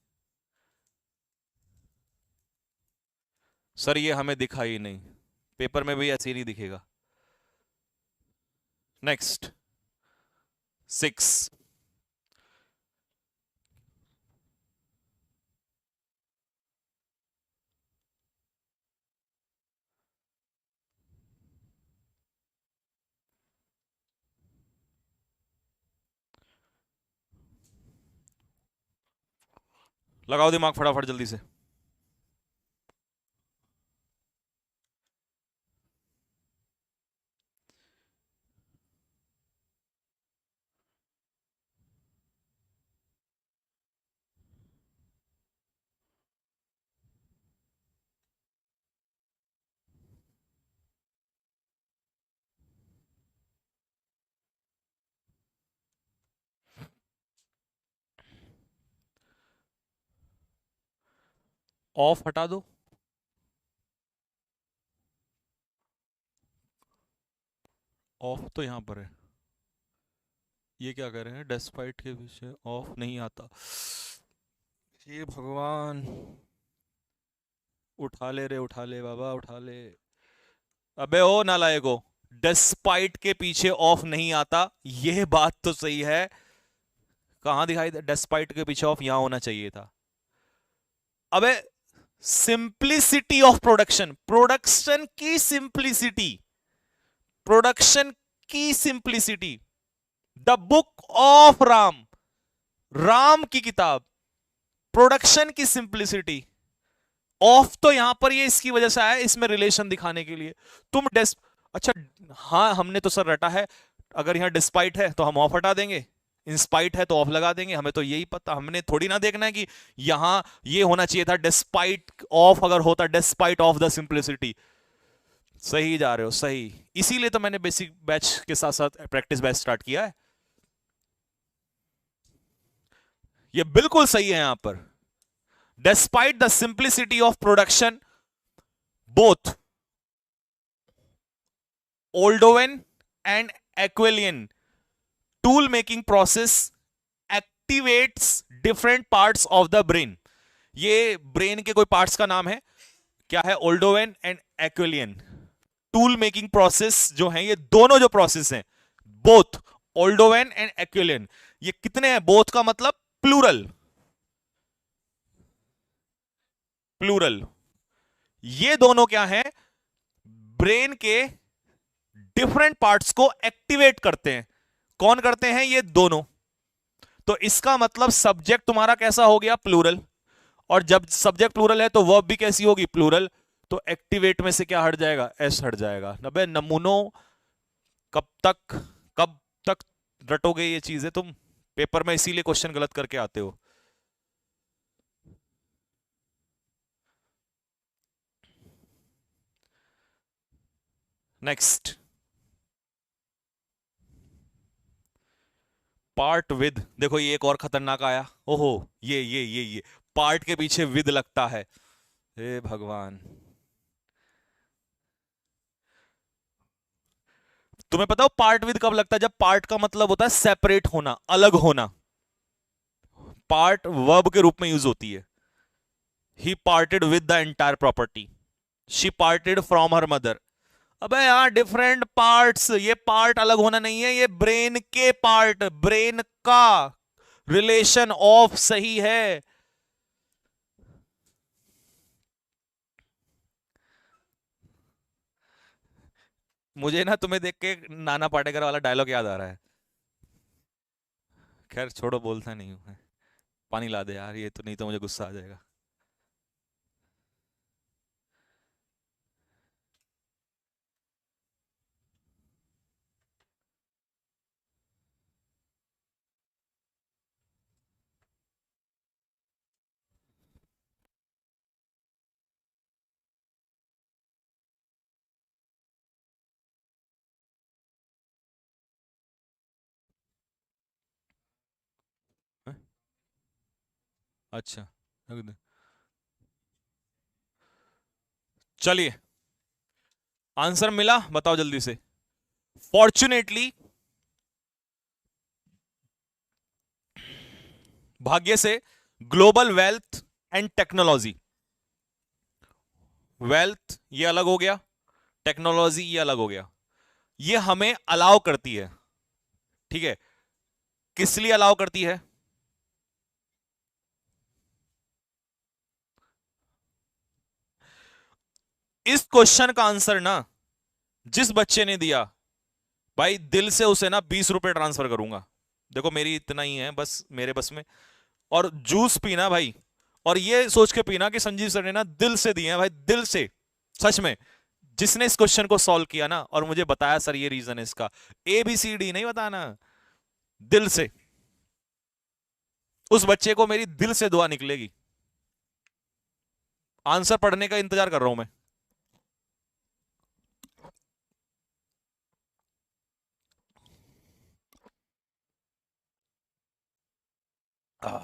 Speaker 1: सर ये हमें दिखा ही नहीं, पेपर में भी ऐसे ही नहीं दिखेगा। नेक्स्ट 6। लगाओ दिमाग फटाफट जल्दी से। ऑफ हटा दो, ऑफ तो यहां पर है, ये क्या कर रहे हैं, डेस्पाइट के पीछे ऑफ नहीं आता, ये भगवान, उठा ले रे, उठा ले बाबा, उठा ले। अबे ओ नालायको, डेस्पाइट के पीछे ऑफ नहीं आता, ये बात तो सही है, कहां दिखाई दे डेस्पाइट के पीछे ऑफ, यहां होना चाहिए था। अबे सिंप्लिसिटी ऑफ प्रोडक्शन, प्रोडक्शन की सिंप्लिसिटी, प्रोडक्शन की simplicity, the book of Ram, Ram की किताब, प्रोडक्शन की सिंप्लिसिटी, ऑफ तो यहां पर ये इसकी वजह से आया, इसमें रिलेशन दिखाने के लिए। तुम डेस अच्छा, हाँ हमने तो सर रटा है, अगर यहां डिस्पाइट है तो हम ऑफ हटा देंगे, इंस्पाइट है तो ऑफ लगा देंगे, हमें तो यही पता, हमने थोड़ी ना देखना है कि यहां ये होना चाहिए था डिस्पाइट ऑफ, अगर होता डिस्पाइट ऑफ द सिंप्लिसिटी। सही जा रहे हो, सही, इसीलिए तो मैंने बेसिक बैच के साथ साथ प्रैक्टिस बैच स्टार्ट किया है, ये बिल्कुल सही है यहां पर। Despite the simplicity of production, both Oldowan and Aquilian tool making process activates different parts of the brain. ये ब्रेन के कोई पार्ट्स का नाम है, क्या है, ओल्डोवेन एंड एक्विलियन। टूल मेकिंग प्रोसेस जो है, ये दोनों जो प्रोसेस हैं, बोथ ओल्डोवेन एंड एक्विलियन, ये कितने हैं, बोथ का मतलब प्लूरल, प्लूरल, ये दोनों क्या है, ब्रेन के डिफरेंट पार्ट्स को एक्टिवेट करते हैं। कौन करते हैं, ये दोनों। तो इसका मतलब सब्जेक्ट तुम्हारा कैसा हो गया, प्लूरल, और जब सब्जेक्ट प्लूरल है तो वर्ब भी कैसी होगी, प्लूरल। तो एक्टिवेट में से क्या हट जाएगा, एस हट जाएगा। नबे नमूनों, कब तक, कब तक रटोगे ये चीजें तुम, पेपर में इसीलिए क्वेश्चन गलत करके आते हो। नेक्स्ट, पार्ट विद, देखो ये एक और खतरनाक आया, ओहो, ये पार्ट के पीछे विद लगता है, हे भगवान। तुम्हें पता हो पार्ट विद कब लगता है, जब पार्ट का मतलब होता है सेपरेट होना, अलग होना, पार्ट वर्ब के रूप में यूज होती है। He parted with the entire property, she parted from her mother. अबे यार डिफरेंट पार्ट्स, ये पार्ट अलग होना नहीं है, ये ब्रेन के पार्ट, ब्रेन का रिलेशन ऑफ सही है। मुझे ना तुम्हें देख के नाना पाटेकर वाला डायलॉग याद आ रहा है, खैर छोड़ो, बोलता नहीं हूं मैं। पानी ला दे यार, ये तो नहीं तो मुझे गुस्सा आ जाएगा। हैं? अच्छा, रख दे। चलिए, आंसर मिला, बताओ जल्दी से। फॉर्चुनेटली, भाग्य से, global wealth and technology, wealth ये अलग हो गया, टेक्नोलॉजी ये अलग हो गया, ये हमें अलाउ करती है, ठीक है, किस लिए अलाउ करती है, इस क्वेश्चन का आंसर ना जिस बच्चे ने दिया, भाई दिल से उसे ना 20 रुपए ट्रांसफर करूंगा, देखो मेरी इतना ही है बस, मेरे बस में। और जूस पीना भाई, और ये सोच के पीना कि संजीव सर ने ना दिल से दिए हैं भाई, दिल से, सच में। जिसने इस क्वेश्चन को सॉल्व किया ना और मुझे बताया सर ये रीजन है इसका, ABCD नहीं बताना, दिल से, उस बच्चे को मेरी दिल से दुआ निकलेगी। आंसर पढ़ने का इंतजार कर रहा हूं मैं। आ,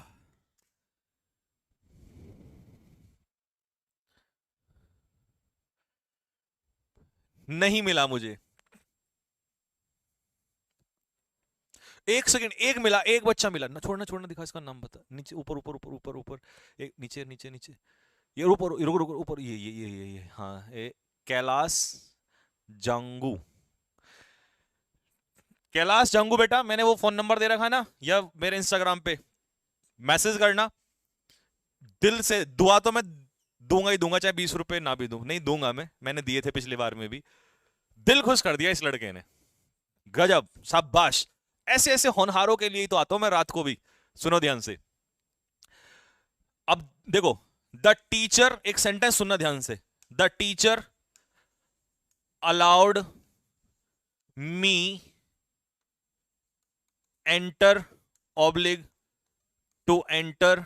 Speaker 1: नहीं मिला मुझे। एक सेकंड, एक मिला, एक बच्चा मिला ना, छोड़ना छोड़ना, दिखा इसका नाम बता, नीचे ऊपर ऊपर ऊपर ऊपर ऊपर, एक नीचे नीचे नीचे, ये ऊपर, रुक रुक ऊपर, ये हाँ, ये कैलाश जंगू। कैलाश जंगू बेटा, मैंने वो फोन नंबर दे रखा है ना, या मेरे इंस्टाग्राम पे मैसेज करना। दिल से दुआ तो मैं दूंगा ही दूंगा, चाहे 20 रुपए ना भी दूं, नहीं दूंगा मैं, मैंने दिए थे पिछली बार में भी। दिल खुश कर दिया इस लड़के ने, गजब, शाबाश। ऐसे ऐसे होनहारों के लिए ही तो आता हूं मैं रात को भी। सुनो ध्यान से, अब देखो, द टीचर, एक सेंटेंस सुनना ध्यान से। The teacher allowed me enter oblige to enter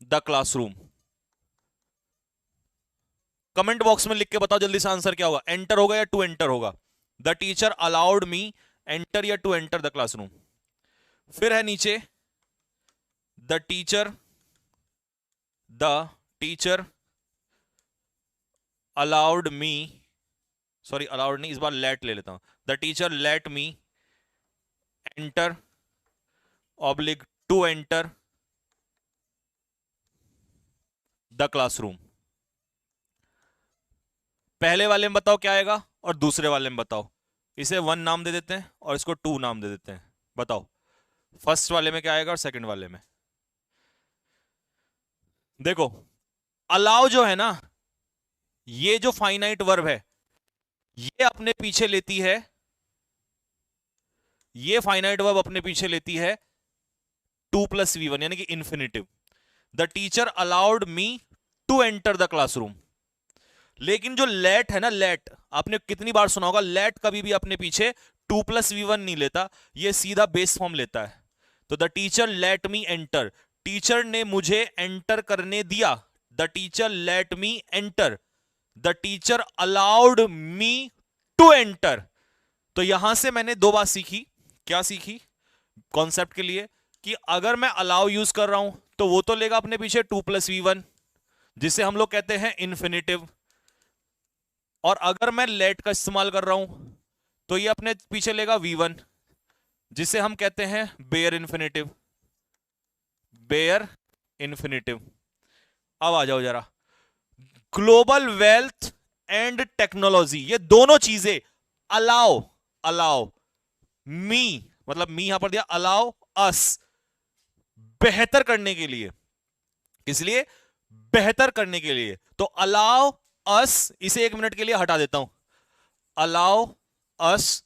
Speaker 1: the classroom. Comment box में लिख के बताओ जल्दी से आंसर क्या होगा, एंटर होगा या टू एंटर होगा। The teacher allowed me enter या टू एंटर द क्लासरूम। फिर है नीचे, the teacher, the teacher allowed me, sorry allowed नहीं, इस बार लेट ले लेता हूं। The teacher let me enter oblique to enter the classroom. पहले वाले में बताओ क्या आएगा, और दूसरे वाले में बताओ। इसे 1 नाम दे देते हैं और इसको 2 नाम दे देते हैं। बताओ फर्स्ट वाले में क्या आएगा और सेकंड वाले में। देखो, अलाउ जो है ना, ये जो फाइनाइट वर्ब है, ये अपने पीछे लेती है, ये फाइनाइट वर्ब अपने पीछे लेती है 2+V1, यानी कि infinitive. The teacher allowed me to enter the classroom. लेकिन जो लेट है ना, लेट आपने कितनी बार सुना होगा, लेट कभी भी अपने पीछे 2+V1 नहीं लेता, ये सीधा बेस फॉर्म लेता है। तो the teacher let me enter, teacher ने मुझे एंटर करने दिया। The teacher let me enter, the teacher allowed me to enter. तो यहां से मैंने 2 बात सीखी। क्या सीखी कॉन्सेप्ट के लिए, कि अगर मैं अलाउ यूज कर रहा हूं तो वो तो लेगा अपने पीछे 2+V1, जिसे हम लोग कहते हैं इंफिनिटिव। और अगर मैं लेट का इस्तेमाल कर रहा हूं तो ये अपने पीछे लेगा V1, जिसे हम कहते हैं बेयर इंफिनिटिव। Bear infinitive. अब आ जाओ जरा, ग्लोबल वेल्थ एंड टेक्नोलॉजी, ये दोनों चीजें अलाउ, अलाउ मी, मतलब मी यहां पर दिया, अलाउ अस, बेहतर करने के लिए। इसलिए बेहतर करने के लिए, तो अलाउ अस, इसे 1 मिनट के लिए हटा देता हूं। Allow us,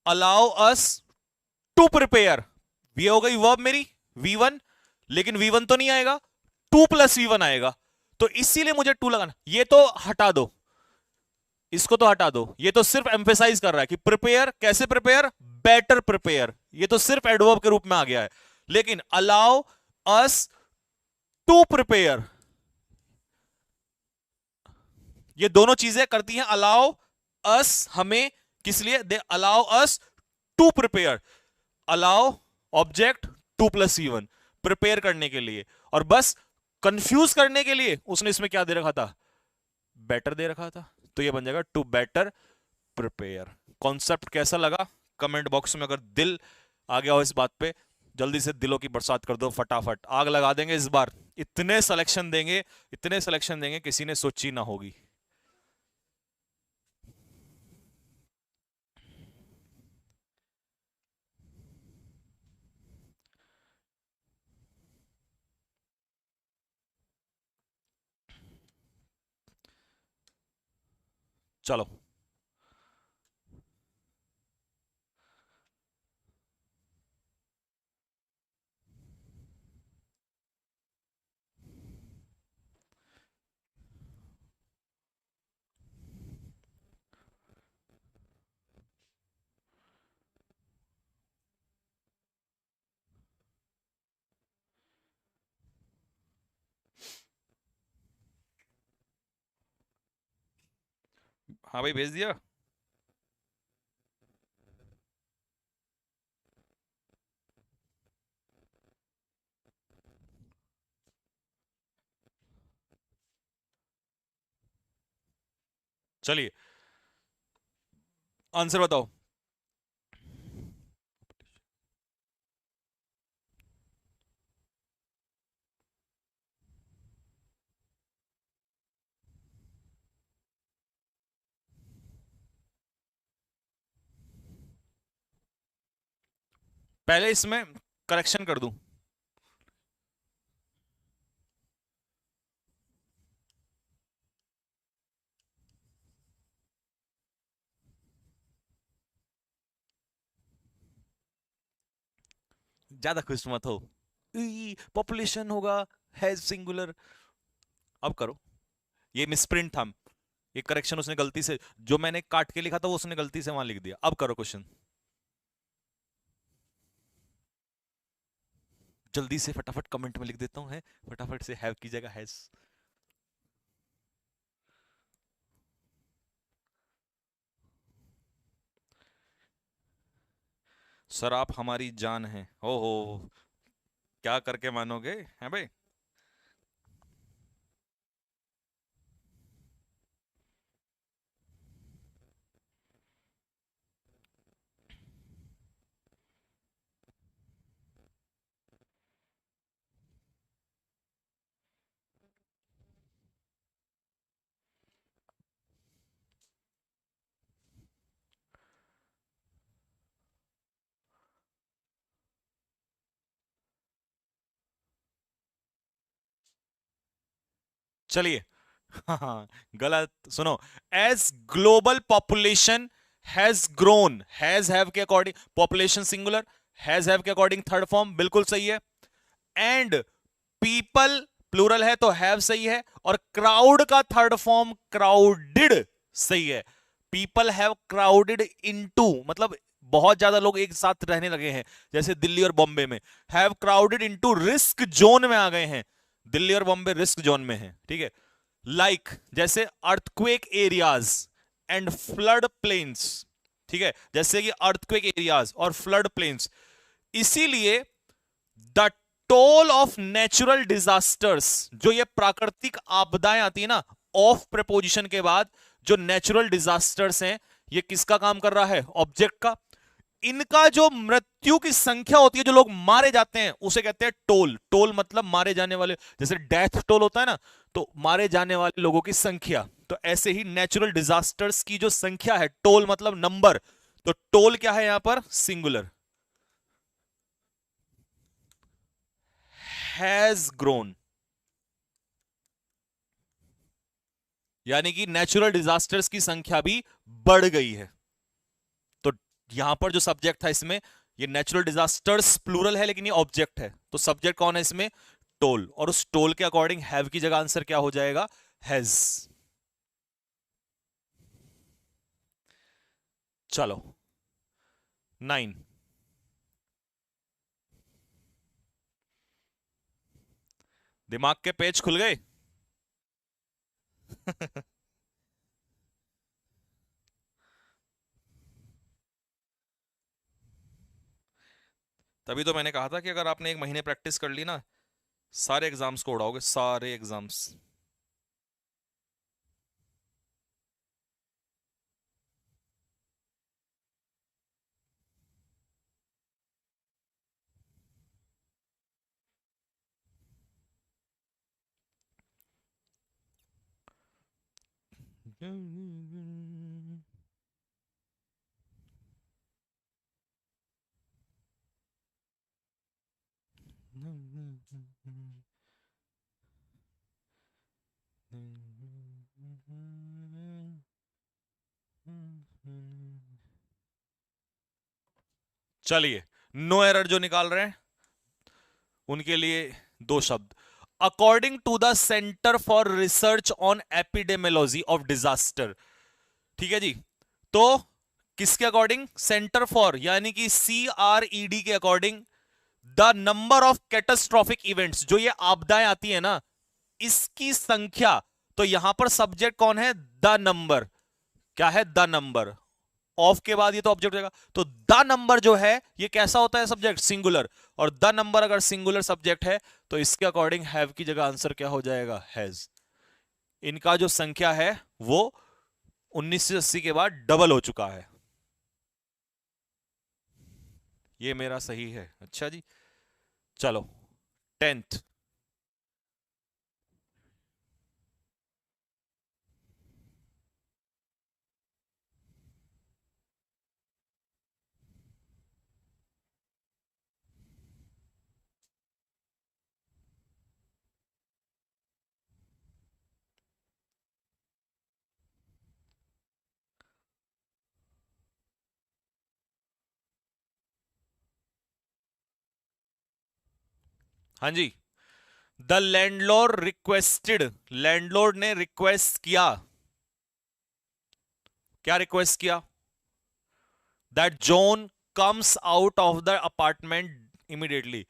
Speaker 1: allow us to prepare, ये हो गई वर्ब मेरी V1, लेकिन V1 तो नहीं आएगा, 2+V1 आएगा। तो इसीलिए मुझे 2 लगाना। ये तो हटा दो, इसको तो हटा दो, ये तो सिर्फ एम्फेसाइज कर रहा है कि प्रिपेयर, कैसे प्रिपेयर, बेटर प्रिपेयर, ये तो सिर्फ एडवर्ब के रूप में आ गया है। लेकिन अलाउ अस टू प्रिपेयर, ये दोनों चीजें करती हैं अलाउ अस, हमें किस लिए, they allow us to prepare. Allow object 2+C1, prepare करने के लिए। और बस कंफ्यूज करने के लिए उसने इसमें क्या दे रखा था, बेटर दे रखा था। तो ये बन जाएगा टू बेटर प्रिपेयर। कॉन्सेप्ट कैसा लगा कमेंट बॉक्स में, अगर दिल आ गया हो इस बात पे, जल्दी से दिलों की बरसात कर दो, फटाफट आग लगा देंगे इस बार। इतने सिलेक्शन देंगे, इतने सिलेक्शन देंगे, किसी ने सोची ना होगी। चलो, हाँ भाई भेज दिया। चलिए आंसर बताओ। पहले इसमें करेक्शन कर दूं। ज्यादा खुश मत हो। पॉपुलेशन होगा हैज सिंगुलर। अब करो। ये मिसप्रिंट था। ये करेक्शन उसने गलती से, जो मैंने काट के लिखा था वो उसने गलती से वहां लिख दिया। अब करो क्वेश्चन जल्दी से, फटाफट कमेंट में लिख देता हूं है, फटाफट से हैव की जगह हैज। सर आप हमारी जान हैं। ओहो, क्या करके मानोगे हैं भाई। चलिए हाँ, गलत सुनो। As global population has grown, has have के according population singular, has have के अकॉर्डिंग थर्ड फॉर्म बिल्कुल सही है। एंड पीपल प्लूरल है तो हैव सही है, और क्राउड का थर्ड फॉर्म क्राउडेड सही है। पीपल हैव क्राउडेड इनटू, मतलब बहुत ज्यादा लोग एक साथ रहने लगे हैं, जैसे दिल्ली और बॉम्बे में। Have crowded into risk zone में आ गए हैं, दिल्ली और बॉम्बे रिस्क जोन में है, ठीक है। लाइक जैसे earthquake areas and flood plains, ठीक है, जैसे कि अर्थक्वेक एरियाज और फ्लड प्लेन्स। इसीलिए the toll of natural disasters, जो ये प्राकृतिक आपदाएं आती है ना, ऑफ प्रपोजिशन के बाद जो नेचुरल डिजास्टर्स हैं, ये किसका काम कर रहा है, ऑब्जेक्ट का। इनका जो मृत्यु की संख्या होती है, जो लोग मारे जाते हैं, उसे कहते हैं टोल। टोल मतलब मारे जाने वाले, जैसे डेथ टोल होता है ना, तो मारे जाने वाले लोगों की संख्या। तो ऐसे ही नेचुरल डिजास्टर्स की जो संख्या है, टोल मतलब नंबर, तो टोल क्या है यहां पर, सिंगुलर। हैज ग्रोन, यानी कि नेचुरल डिजास्टर्स की संख्या भी बढ़ गई है। तो यहां पर जो सब्जेक्ट था इसमें, ये नेचुरल डिजास्टर्स प्लूरल है लेकिन ये ऑब्जेक्ट है, तो सब्जेक्ट कौन है इसमें, टोल। और उस टोल के अकॉर्डिंग हैव की जगह आंसर क्या हो जाएगा, हैज। चलो 9। दिमाग के पेज खुल गए। तभी तो मैंने कहा था कि अगर आपने एक महीने प्रैक्टिस कर ली ना, सारे एग्जाम्स को उड़ाओगे, सारे एग्जाम्स। चलिए, नो एरर जो निकाल रहे हैं उनके लिए दो शब्द। According to the centre for research on epidemiology of disaster, ठीक है जी। तो किसके अकॉर्डिंग, सेंटर फॉर यानी कि CRED के according, the number of catastrophic events, जो ये आपदाएं आती है ना, इसकी संख्या। तो यहां पर सब्जेक्ट कौन है, द नंबर। क्या है, द नंबर। ऑफ के बाद ये तो ऑब्जेक्ट हो जाएगा, तो द नंबर जो है ये कैसा होता है, सब्जेक्ट सिंगुलर। और द नंबर अगर सिंगुलर सब्जेक्ट है तो इसके अकॉर्डिंग हैव की जगह आंसर क्या हो जाएगा, हैज। इनका जो संख्या है वो 1980 के बाद डबल हो चुका है। ये मेरा सही है। अच्छा जी, चलो 10th। हाँ जी। द लैंडलॉर्ड रिक्वेस्टेड, लैंडलॉर्ड ने रिक्वेस्ट किया, क्या रिक्वेस्ट किया? That John comes out of the apartment immediately.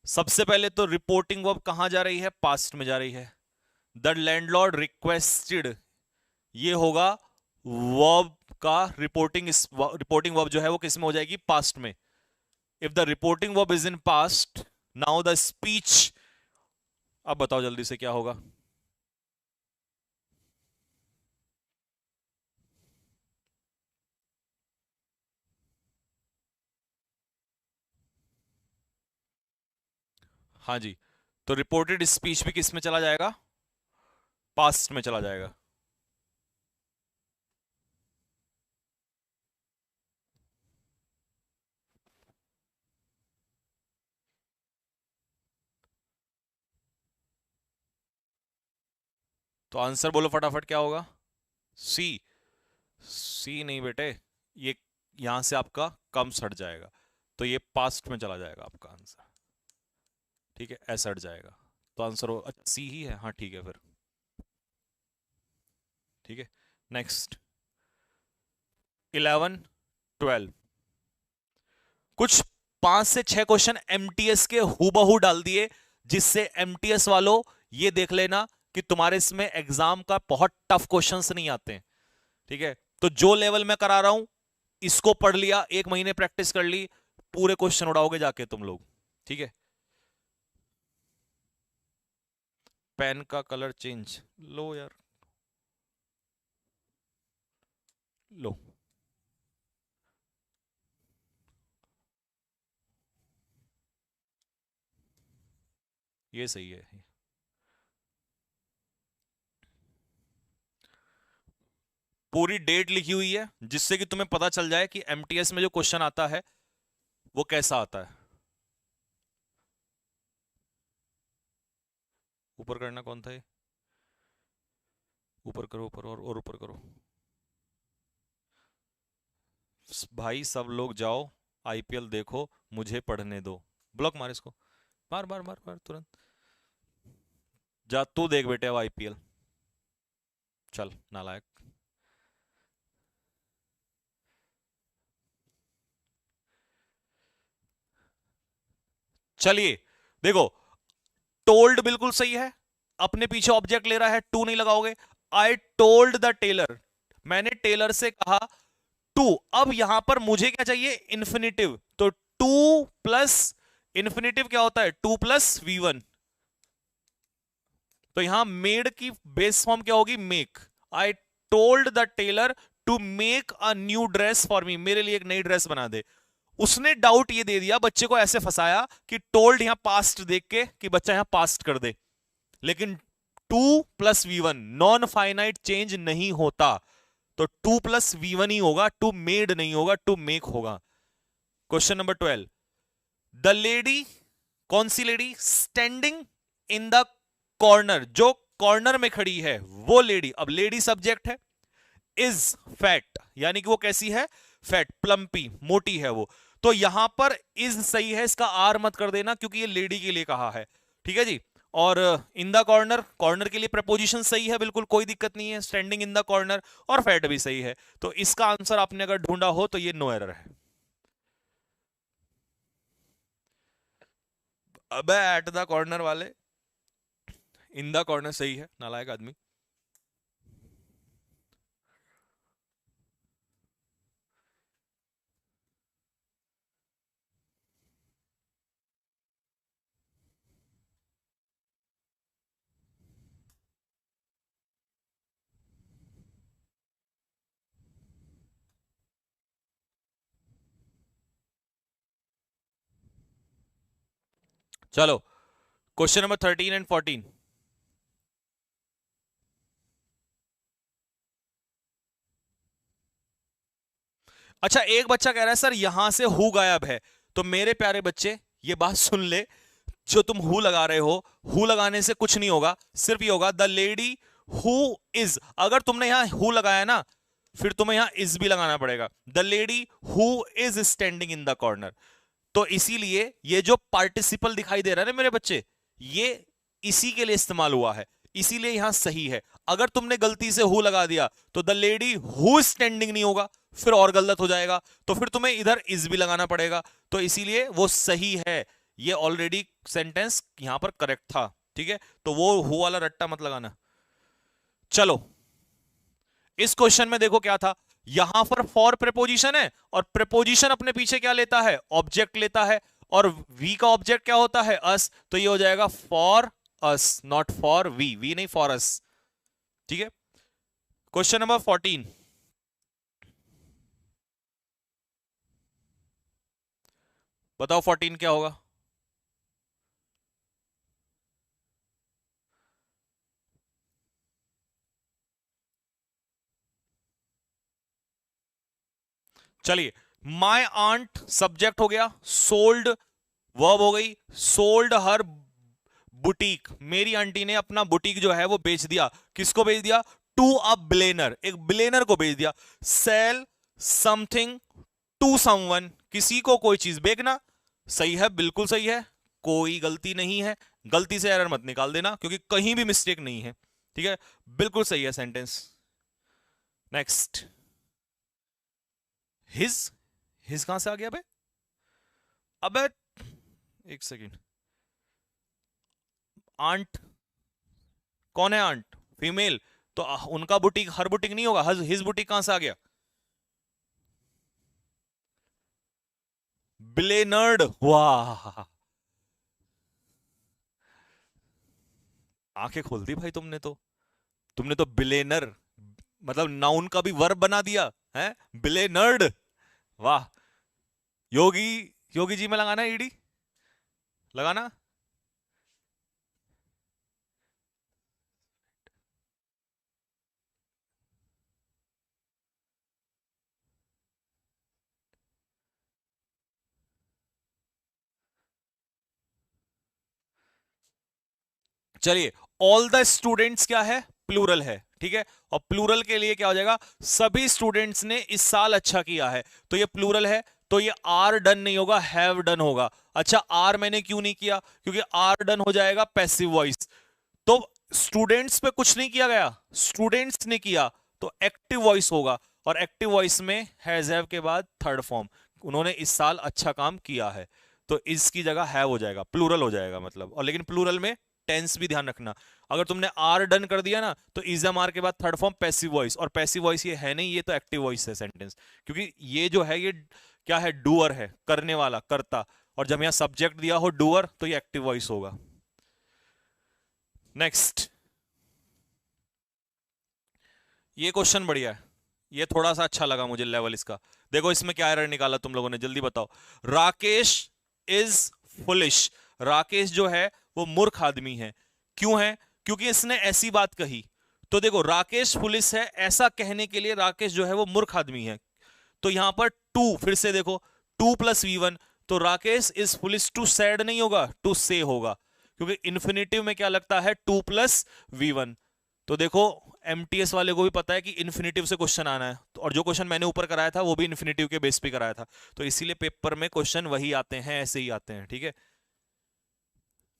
Speaker 1: सबसे पहले तो रिपोर्टिंग वर्ब कहां जा रही है? पास्ट में जा रही है। द लैंडलॉर्ड रिक्वेस्टेड, ये होगा वर्ब का रिपोर्टिंग, रिपोर्टिंग वर्ब जो है वो किस में हो जाएगी? पास्ट में। If the reporting verb is in past, now the speech, अब बताओ जल्दी से क्या होगा? हाँ जी, तो रिपोर्टेड स्पीच भी किस में चला जाएगा? पास्ट में चला जाएगा। तो आंसर बोलो फटाफट, क्या होगा? सी। सी नहीं बेटे, ये यहां से आपका कम्स हट जाएगा, तो ये पास्ट में चला जाएगा आपका आंसर। ठीक है, ऐसा हट जाएगा, तो आंसर हो, अच्छा सी ही है, हाँ ठीक है फिर। ठीक है, नेक्स्ट 11 12। कुछ 5 से 6 क्वेश्चन एमटीएस के हूबहू डाल दिए, जिससे एमटीएस वालों ये देख लेना कि तुम्हारे इसमें एग्जाम का बहुत टफ क्वेश्चंस नहीं आते हैं। ठीक है, तो जो लेवल में करा रहा हूं इसको पढ़ लिया, 1 महीने प्रैक्टिस कर ली, पूरे क्वेश्चन उड़ाओगे जाके तुम लोग। ठीक है, पेन का कलर चेंज, लो यार, लो। ये सही है। पूरी डेट लिखी हुई है, जिससे कि तुम्हें पता चल जाए कि एमटीएस में जो क्वेश्चन आता है वो कैसा आता है। ऊपर करना कौन था ये? ऊपर करो, ऊपर और ऊपर करो। भाई सब लोग जाओ, आईपीएल देखो, मुझे पढ़ने दो। ब्लॉक मार इसको, मार मार मार मार तुरंत। जा तू देख बेटे अब आईपीएल, चल नालायक। चलिए देखो, टोल्ड बिल्कुल सही है, अपने पीछे ऑब्जेक्ट ले रहा है, टू नहीं लगाओगे। आई टोल्ड द टेलर, मैंने टेलर से कहा टू। अब यहां पर मुझे क्या चाहिए? इन्फिनेटिव, तो टू प्लस इन्फिनेटिव क्या होता है? To plus V1. तो यहां मेड की बेस फॉर्म क्या होगी? Make. I told the tailor to make a new dress for me, मेरे लिए एक नई ड्रेस बना दे। उसने डाउट ये दे दिया, बच्चे को ऐसे फंसाया कि टोल्ड यहां पास्ट देख के कि बच्चा यहां पास्ट कर दे, लेकिन to plus V1 non finite change नहीं होता, तो टू प्लस वी1 ही होगा, टू मेड नहीं होगा, टू मेक होगा। Question number 12। द लेडी, कौन सी lady? Standing in the corner, जो कॉर्नर में खड़ी है वो लेडी, अब लेडी सब्जेक्ट है, इज फैट, यानी कि वो कैसी है? फैट, प्लम्पी, मोटी है वो। तो यहां पर इज सही है, इसका आर मत कर देना क्योंकि ये लेडी के लिए कहा है। ठीक है जी। और इन द कॉर्नर, कॉर्नर के लिए प्रपोजिशन सही है, बिल्कुल कोई दिक्कत नहीं है, स्टैंडिंग इन द कॉर्नर, और फैट भी सही है। तो इसका आंसर आपने अगर ढूंढा हो तो ये नो एरर है। अबे एट द कॉर्नर वाले, इन द कॉर्नर सही है, नालायक आदमी। चलो क्वेश्चन नंबर 13 एंड 14। अच्छा, एक बच्चा कह रहा है सर यहां से हु गायब है। तो मेरे प्यारे बच्चे, ये बात सुन ले, जो तुम हु लगा रहे हो, हु लगाने से कुछ नहीं होगा, सिर्फ ये होगा द लेडी हु इज। अगर तुमने यहां हु लगाया ना, फिर तुम्हें यहां इज भी लगाना पड़ेगा। The lady who is standing in the corner. तो इसीलिए ये जो पार्टिसिपल दिखाई दे रहा है ना मेरे बच्चे, ये इसी के लिए इस्तेमाल हुआ है, इसीलिए यहां सही है। अगर तुमने गलती से हु लगा दिया तो द लेडी हु स्टैंडिंग नहीं होगा, फिर और गलत हो जाएगा, तो फिर तुम्हें इधर इज भी लगाना पड़ेगा। तो इसीलिए वो सही है, ये ऑलरेडी सेंटेंस यहां पर करेक्ट था। ठीक है, तो वो हु वाला रट्टा मत लगाना। चलो, इस क्वेश्चन में देखो क्या था, यहां पर फॉर प्रेपोजिशन है, और प्रेपोजिशन अपने पीछे क्या लेता है, ऑब्जेक्ट लेता है, और वी का ऑब्जेक्ट क्या होता है, अस। तो ये हो जाएगा for us, not for we, we नहीं फॉर अस। ठीक है, क्वेश्चन नंबर 14। बताओ 14 क्या होगा। चलिए, माई आंट सब्जेक्ट हो गया, सोल्ड वर्ब हो गई, सोल्ड हर बुटीक, मेरी आंटी ने अपना बुटीक जो है वो बेच दिया। किसको बेच दिया, टू अ बिलेनर, एक बिलेनर को बेच दिया। सेल समथिंग टू समवन, किसी को कोई चीज बेचना। सही है, बिल्कुल सही है, कोई गलती नहीं है। गलती से एरर मत निकाल देना, क्योंकि कहीं भी मिस्टेक नहीं है। ठीक है, बिल्कुल सही है सेंटेंस। नेक्स्ट, हिज, हिज कहां से आ गया बे। अबे एक सेकेंड, आंट, कौन है आंट, फीमेल। तो उनका बुटीक हर बुटीक नहीं होगा, हिज बुटीक कहां से आ गया। ब्लेनर्ड, वाह, आंखें खोल दी भाई तुमने तो। तुमने तो बिलेनर मतलब नाउन का भी वर्ब बना दिया है, बिलेनर्ड। वाह, योगी, योगी जी में लगाना ईडी, लगाना। चलिए, ऑल द स्टूडेंट्स क्या है, प्लूरल है। ठीक है, और प्लूरल के लिए क्या हो जाएगा, सभी स्टूडेंट्स ने इस साल अच्छा किया है। तो ये प्लूरल है, तो ये आर डन नहीं होगा, हैव डन होगा। अच्छा, आर मैंने क्यों नहीं किया, क्योंकि आर डन हो जाएगा पैसिव वॉइस। तो स्टूडेंट्स पे कुछ नहीं किया गया, स्टूडेंट्स ने किया, तो एक्टिव वॉइस होगा। और एक्टिव वॉइस में हैज हैव के बाद थर्ड फॉर्म, उन्होंने इस साल अच्छा काम किया है, तो इसकी जगह हैव हो जाएगा, प्लूरल हो जाएगा मतलब। और लेकिन प्लूरल में टेंस भी ध्यान रखना, अगर तुमने आर डन कर दिया ना, तो इज एम आर के बाद थर्ड फॉर्म पैसिव वॉइस, और पैसिव वॉइस ये है नहीं, ये तो एक्टिव वॉइस है सेंटेंस। क्योंकि ये जो है ये क्या है, डूअर है, करने वाला, करता। और जब यहां सब्जेक्ट दिया हो डूअर, तो ये एक्टिव वॉइस होगा। नेक्स्ट, ये क्वेश्चन बढ़िया है, ये थोड़ा सा अच्छा लगा मुझे लेवल इसका। देखो इसमें क्या एरर निकाला तुम लोगों ने, जल्दी बताओ। राकेश इज फुलिश, राकेश जो है वो मूर्ख आदमी है। क्यों है, क्योंकि इसने ऐसी बात कही। तो देखो, राकेश फुलिश है, ऐसा कहने के लिए राकेश जो है वो मूर्ख आदमी है। तो यहां पर टू, फिर से देखो, टू प्लस वी1, तो Rakesh is foolish to said नहीं होगा, टू से होगा, क्योंकि इन्फिनेटिव में क्या लगता है, टू प्लस वी1। तो देखो, एमटीएस वाले को भी पता है कि इन्फिनेटिव से क्वेश्चन आना है, और जो क्वेश्चन मैंने ऊपर कराया था वो भी इन्फिनेटिव के बेस पे कराया था, तो इसीलिए पेपर में क्वेश्चन वही आते हैं, ऐसे ही आते हैं। ठीक है,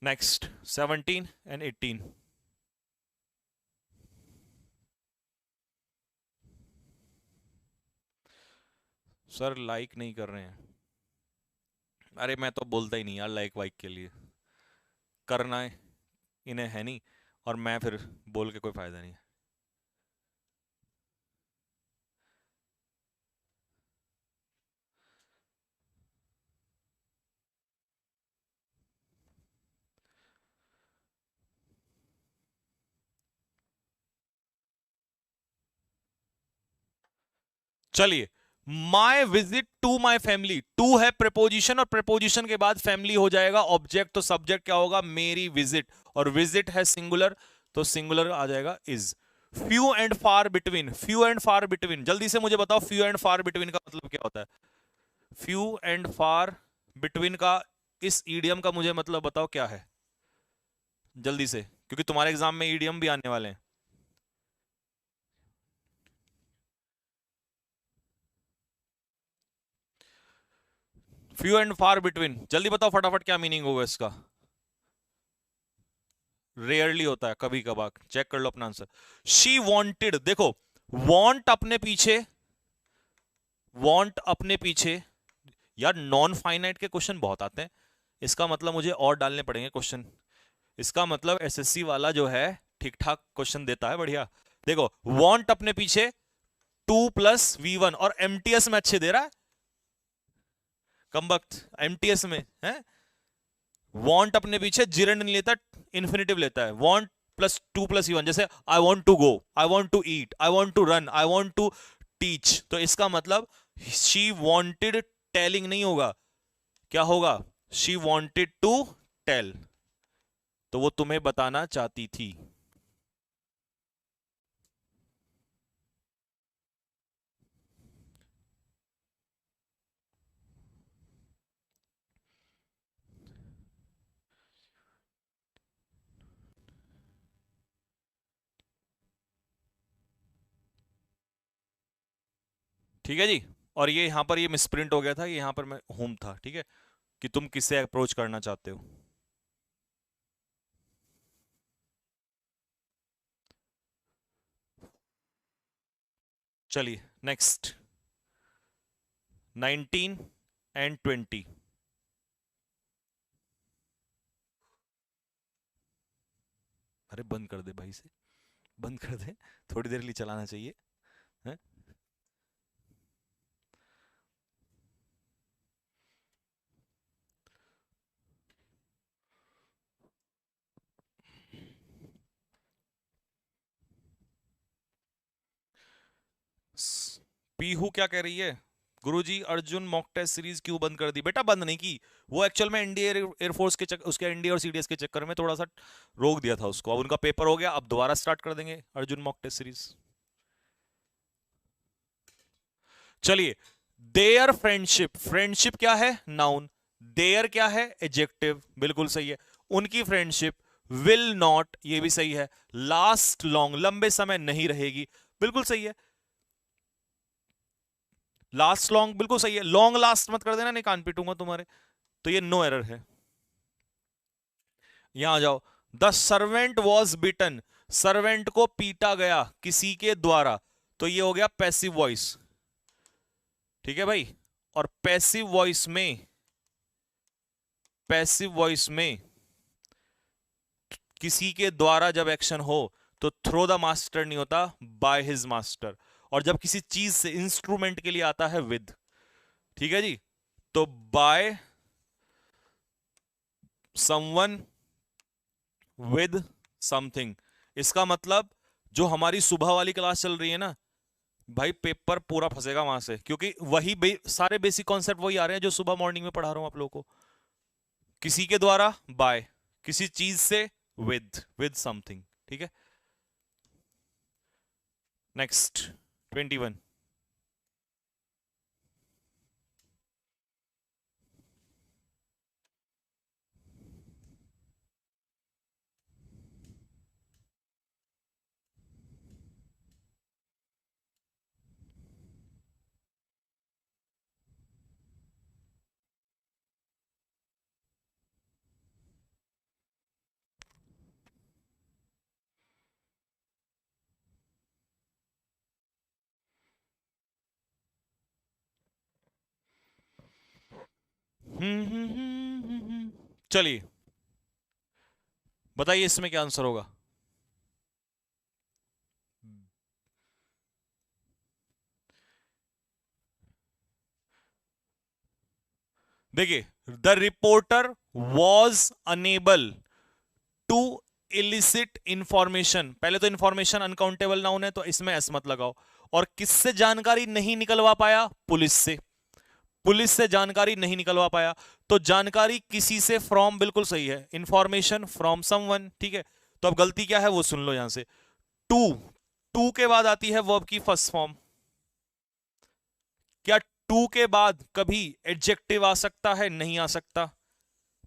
Speaker 1: नेक्स्ट 17 एंड 18। सर लाइक नहीं कर रहे हैं। अरे मैं तो बोलता ही नहीं यार लाइक वाइक के लिए, करना है इन्हें है नहीं, और मैं फिर बोल के कोई फायदा नहीं है। चलिए, my visit to my family, to है प्रेपोजिशन और प्रेपोजिशन के बाद फैमिली हो जाएगा ऑब्जेक्ट, तो सब्जेक्ट क्या होगा, मेरी विजिट, और विजिट है सिंगुलर तो सिंगुलर आ जाएगा is. Few and far between, few and far between, जल्दी से मुझे बताओ फ्यू एंड फार बिटवीन का मतलब क्या होता है। फ्यू एंड फार बिटवीन का इस ईडियम का मुझे मतलब बताओ क्या है, जल्दी से, क्योंकि तुम्हारे एग्जाम में ईडियम भी आने वाले हैं। फ्यू एंड फार बिटवीन, जल्दी बताओ फटाफट क्या मीनिंग होगा इसका। रेयरली होता है, कभी कभार, चेक कर लो अपना आंसर। शी वॉन्टेड, देखो वॉन्ट अपने पीछे, वॉन्ट अपने पीछे, यार नॉन फाइनाइट के क्वेश्चन बहुत आते हैं, इसका मतलब मुझे और डालने पड़ेंगे क्वेश्चन। इसका मतलब एसएससी वाला जो है ठीक ठाक क्वेश्चन देता है, बढ़िया। देखो वॉन्ट अपने पीछे 2 + V1, और एमटीएस में अच्छे दे रहा है, कमबख्त एमटीएस में है। वॉन्ट अपने पीछे जिरंड नहीं लेता, इन्फिनेटिव लेता है। वॉन्ट +2 + V1, जैसे I want to go, I want to eat, I want to run, I want to teach, तो इसका मतलब शी वॉन्टेड टेलिंग नहीं होगा, क्या होगा, शी वॉन्टेड टू टेल, तो वो तुम्हें बताना चाहती थी। ठीक है जी। और ये यहां पर ये मिसप्रिंट हो गया था, ये यहां पर मैं होम था, ठीक है, कि तुम किससे अप्रोच करना चाहते हो। चलिए नेक्स्ट, 19 and 20। अरे बंद कर दे भाई से, बंद कर दे, थोड़ी देर के लिए चलाना चाहिए है? पीहू क्या कह रही है, गुरुजी अर्जुन मॉक टेस्ट सीरीज क्यों बंद कर दी? बेटा बंद नहीं की, वो एक्चुअल में एनडीए एयरफोर्स के उसके एनडीए और सीडीएस के चक्कर में थोड़ा सा रोक दिया था उसको, अब उनका पेपर हो गया, अब दोबारा स्टार्ट कर देंगे अर्जुन मॉक टेस्ट सीरीज। चलिए, देयर फ्रेंडशिप, फ्रेंडशिप क्या है, नाउन, देयर क्या है, एडजेक्टिव, बिल्कुल सही है। उनकी फ्रेंडशिप विल नॉट, ये भी सही है। लास्ट लॉन्ग, लंबे समय नहीं रहेगी, बिल्कुल सही है। लास्ट लॉन्ग बिल्कुल सही है, लॉन्ग लास्ट मत कर देना, नहीं कान पीटूंगा तुम्हारे, तो ये नो एरर है। यहां आ जाओ, the servant was beaten, servant को पीटा गया किसी के द्वारा, तो ये हो गया पैसिव वॉइस, ठीक है भाई। और पैसिव वॉइस में, पैसिव वॉइस में किसी के द्वारा जब एक्शन हो तो थ्रो द मास्टर नहीं होता, बाय हिज मास्टर, और जब किसी चीज से इंस्ट्रूमेंट के लिए आता है विद, ठीक है जी, तो बाय समवन विद समथिंग। इसका मतलब जो हमारी सुबह वाली क्लास चल रही है ना भाई, पेपर पूरा फंसेगा वहां से, क्योंकि वही सारे बेसिक कॉन्सेप्ट वही आ रहे हैं जो सुबह मॉर्निंग में पढ़ा रहा हूं आप लोगों को। किसी के द्वारा बाय, किसी चीज से विद समथिंग, ठीक है। नेक्स्ट 21। चलिए बताइए इसमें क्या आंसर होगा। देखिए, the reporter was unable to elicit information, पहले तो इंफॉर्मेशन अनकाउंटेबल नाउन है तो इसमें एस मत लगाओ। और किससे जानकारी नहीं निकलवा पाया? पुलिस से। पुलिस से जानकारी नहीं निकलवा पाया, तो जानकारी किसी से, फ्रॉम बिल्कुल सही है, इंफॉर्मेशन फ्रॉम समवन, ठीक है। तो अब गलती क्या है वो सुन लो यहां से। टू, टू के बाद आती है वर्ब की फर्स्ट फॉर्म। क्या टू के बाद कभी एडजेक्टिव आ सकता है? नहीं आ सकता,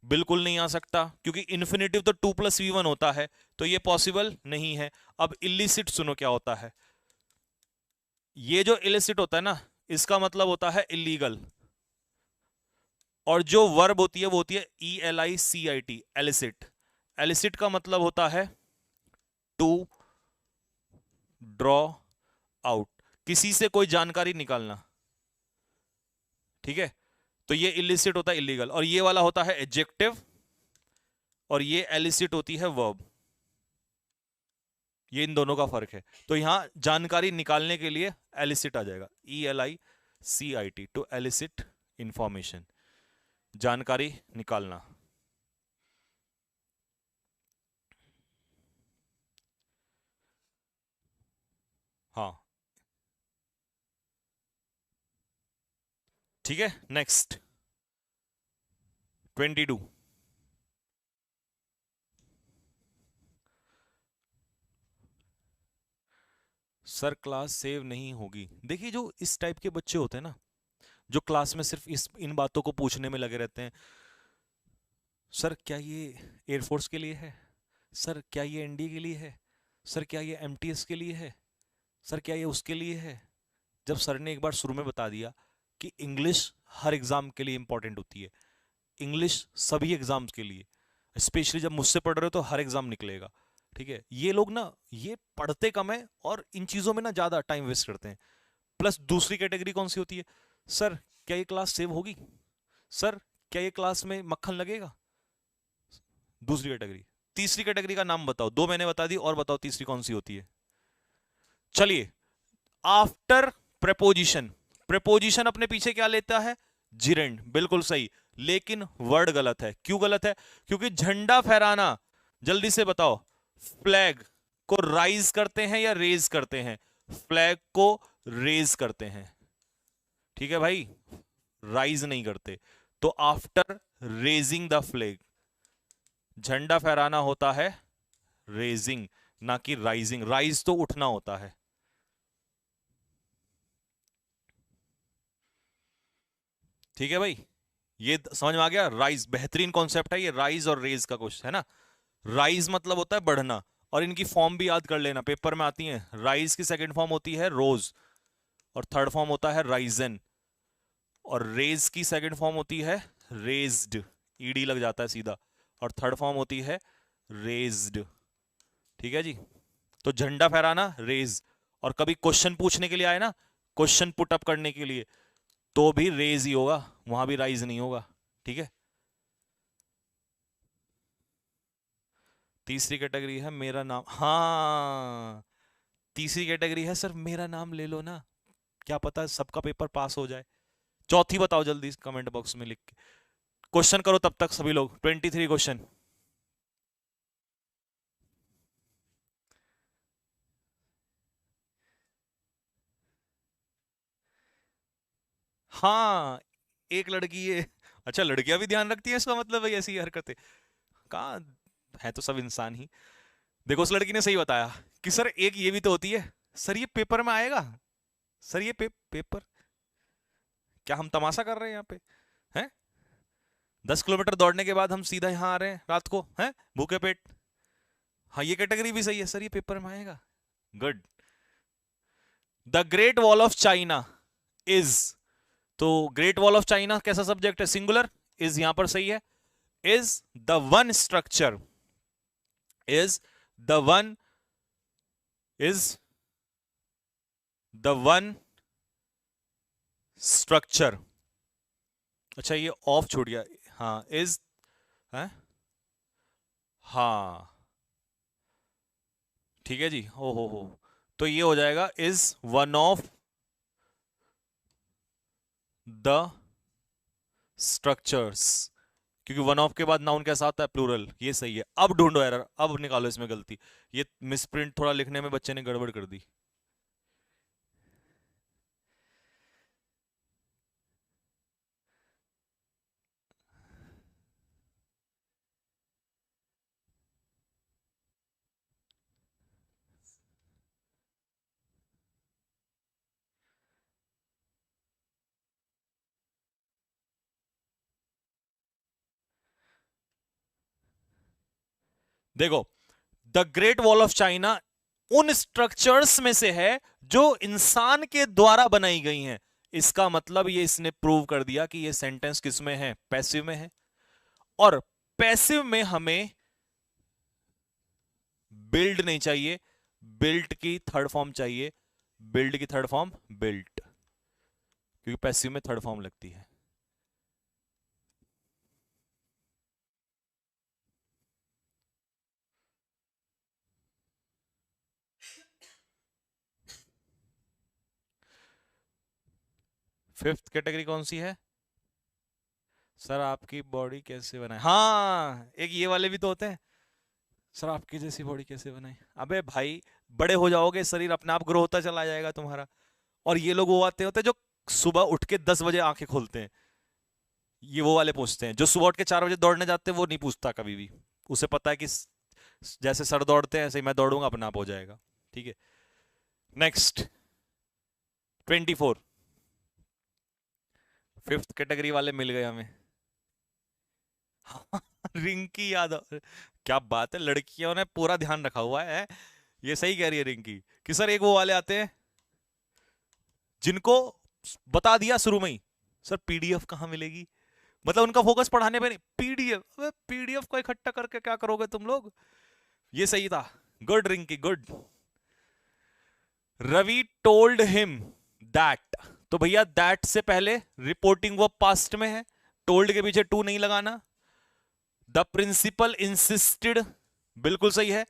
Speaker 1: बिल्कुल नहीं आ सकता, क्योंकि इन्फिनेटिव तो 2+V1 होता है, तो ये पॉसिबल नहीं है। अब इलिसिट सुनो क्या होता है। ये जो इलिसिट होता है ना, इसका मतलब होता है इलीगल, और जो वर्ब होती है वो होती है ELICIT, एलिसिट। एलिसिट का मतलब होता है टू ड्रॉ आउट, किसी से कोई जानकारी निकालना, ठीक है। तो ये इलिसिट होता है इलीगल, और ये वाला होता है एडजेक्टिव, और ये एलिसिट होती है वर्ब। ये इन दोनों का फर्क है। तो यहां जानकारी निकालने के लिए एलिसिट आ जाएगा, ELICIT, टू एलिसिट इंफॉर्मेशन, जानकारी निकालना। हाँ, ठीक है। नेक्स्ट 22। सर क्लास सेव नहीं होगी। देखिए जो इस टाइप के बच्चे होते हैं ना, जो क्लास में सिर्फ इन बातों को पूछने में लगे रहते हैं, सर क्या ये एयरफोर्स के लिए है, सर क्या ये एनडीए के लिए है, सर क्या ये एमटीएस के लिए है, सर क्या ये उसके लिए है। जब सर ने एक बार शुरू में बता दिया कि इंग्लिश हर एग्जाम के लिए इंपॉर्टेंट होती है, इंग्लिश सभी एग्जाम्स के लिए, स्पेशली जब मुझसे पढ़ रहे हो तो हर एग्जाम निकलेगा, ठीक है। ये लोग ना ये पढ़ते कम है और इन चीजों में ना ज्यादा टाइम वेस्ट करते हैं। प्लस दूसरी कैटेगरी कौन सी होती है, सर क्या ये क्लास सेव होगी, सर क्या ये क्लास में मक्खन लगेगा, दूसरी कैटेगरी। तीसरी कैटेगरी का नाम बताओ, दो मैंने बता दी, और बताओ तीसरी कौन सी होती है। चलिए, आफ्टर प्रेपोजिशन, प्रेपोजिशन अपने पीछे क्या लेता है? जिरेंड, बिल्कुल सही। लेकिन वर्ड गलत है। क्यों गलत है? क्योंकि झंडा फहराना, जल्दी से बताओ, फ्लैग को राइज करते हैं या रेज करते हैं? फ्लैग को रेज करते हैं, ठीक है भाई, राइज नहीं करते। तो आफ्टर रेजिंग द फ्लैग, झंडा फहराना होता है रेजिंग, ना कि राइजिंग। राइज तो उठना होता है। ठीक है भाई, ये समझ में आ गया। राइज बेहतरीन कॉन्सेप्ट है ये, राइज और रेज का कुछ है ना। राइज मतलब होता है बढ़ना, और इनकी फॉर्म भी याद कर लेना, पेपर में आती है। राइज की सेकंड फॉर्म होती है रोज, और थर्ड फॉर्म होता है राइजन। और रेज की सेकंड फॉर्म होती है रेज्ड, ईडी लग जाता है सीधा, और थर्ड फॉर्म होती है रेज्ड, ठीक है जी। तो झंडा फहराना रेज, और कभी क्वेश्चन पूछने के लिए आए ना, क्वेश्चन पुट अप करने के लिए, तो भी रेज ही होगा, वहां भी राइज नहीं होगा, ठीक है। तीसरी कैटेगरी है मेरा नाम, हाँ, तीसरी कैटेगरी है सर मेरा नाम ले लो ना, क्या पता सबका पेपर पास हो जाए। चौथी बताओ जल्दी कमेंट बॉक्स में लिख के, क्वेश्चन करो तब तक सभी लोग। 23 क्वेश्चन। हाँ, एक लड़की है। अच्छा, लड़कियां भी ध्यान रखती हैं इसका मतलब भाई, ऐसी हरकतें कहाँ है, तो सब इंसान ही। देखो उस लड़की ने सही बताया कि सर एक ये भी तो होती है, सर ये पेपर में आएगा, सर ये पेपर, क्या हम तमाशा कर रहे हैं यहाँ पे, हैं? 10 किलोमीटर दौड़ने के बाद हम सीधा यहाँ आ रहे हैं रात को, हैं, भूखे पेट। हाँ, ये कैटेगरी भी सही है, सर ये पेपर में आएगा। Good. The great wall of China is, तो ग्रेट वॉल ऑफ चाइना कैसा सब्जेक्ट है? सिंगुलर, इज यहां पर सही है। Is the one structure, is the one, is the one structure. अच्छा ये ऑफ छूट गया, हाँ इज है, हाँ ठीक है जी, हो, तो ये हो जाएगा is one of the structures क्योंकि वन ऑफ के बाद नाउन कैसा आता है, प्लूरल। ये सही है। अब ढूंढो एरर, अब निकालो इसमें गलती। ये मिसप्रिंट थोड़ा लिखने में बच्चे ने गड़बड़ कर दी। देखो, the great wall of China उन स्ट्रक्चर्स में से है जो इंसान के द्वारा बनाई गई हैं। इसका मतलब ये इसने प्रूव कर दिया कि ये सेंटेंस किस में है, पैसिव में है। और पैसिव में हमें बिल्ड नहीं चाहिए, बिल्ट की थर्ड फॉर्म चाहिए। बिल्ड की थर्ड फॉर्म बिल्ट, क्योंकि पैसिव में थर्ड फॉर्म लगती है। फिफ्थ कैटेगरी कौन सी है सर? आपकी बॉडी कैसे बनाए? हाँ, एक ये वाले भी तो होते हैं। सर आपकी जैसी बॉडी कैसे बनाए? अबे भाई, बड़े हो जाओगे शरीर अपने आप ग्रो होता चला जाएगा तुम्हारा। और ये लोग वो आते होते हैं जो सुबह उठ के 10 बजे आंखें खोलते हैं। ये वो वाले पूछते हैं। जो सुबह उठ के 4 बजे दौड़ने जाते हैं वो नहीं पूछता कभी भी। उसे पता है कि जैसे सर दौड़ते हैं ऐसे ही मैं दौड़ूंगा, अपने आप हो जाएगा। ठीक है, नेक्स्ट 24। फिफ्थ कैटेगरी वाले मिल गए हमें। रिंकी यादव, क्या बात है, लड़कियों ने पूरा ध्यान रखा हुआ है। ये सही कह रही है रिंकी कि सर एक वो वाले आते हैं जिनको बता दिया शुरू में ही, सर पीडीएफ कहाँ मिलेगी। मतलब उनका फोकस पढ़ाने पे नहीं, पीडीएफ। पीडीएफ को इकट्ठा करके क्या करोगे तुम लोग। ये सही था। Good Rinki, good. Ravi told him that, तो भैया दैट से पहले रिपोर्टिंग वो पास्ट में है, टोल्ड के पीछे टू नहीं लगाना। द प्रिंसिपल इंसिस्टेड, बिल्कुल सही है।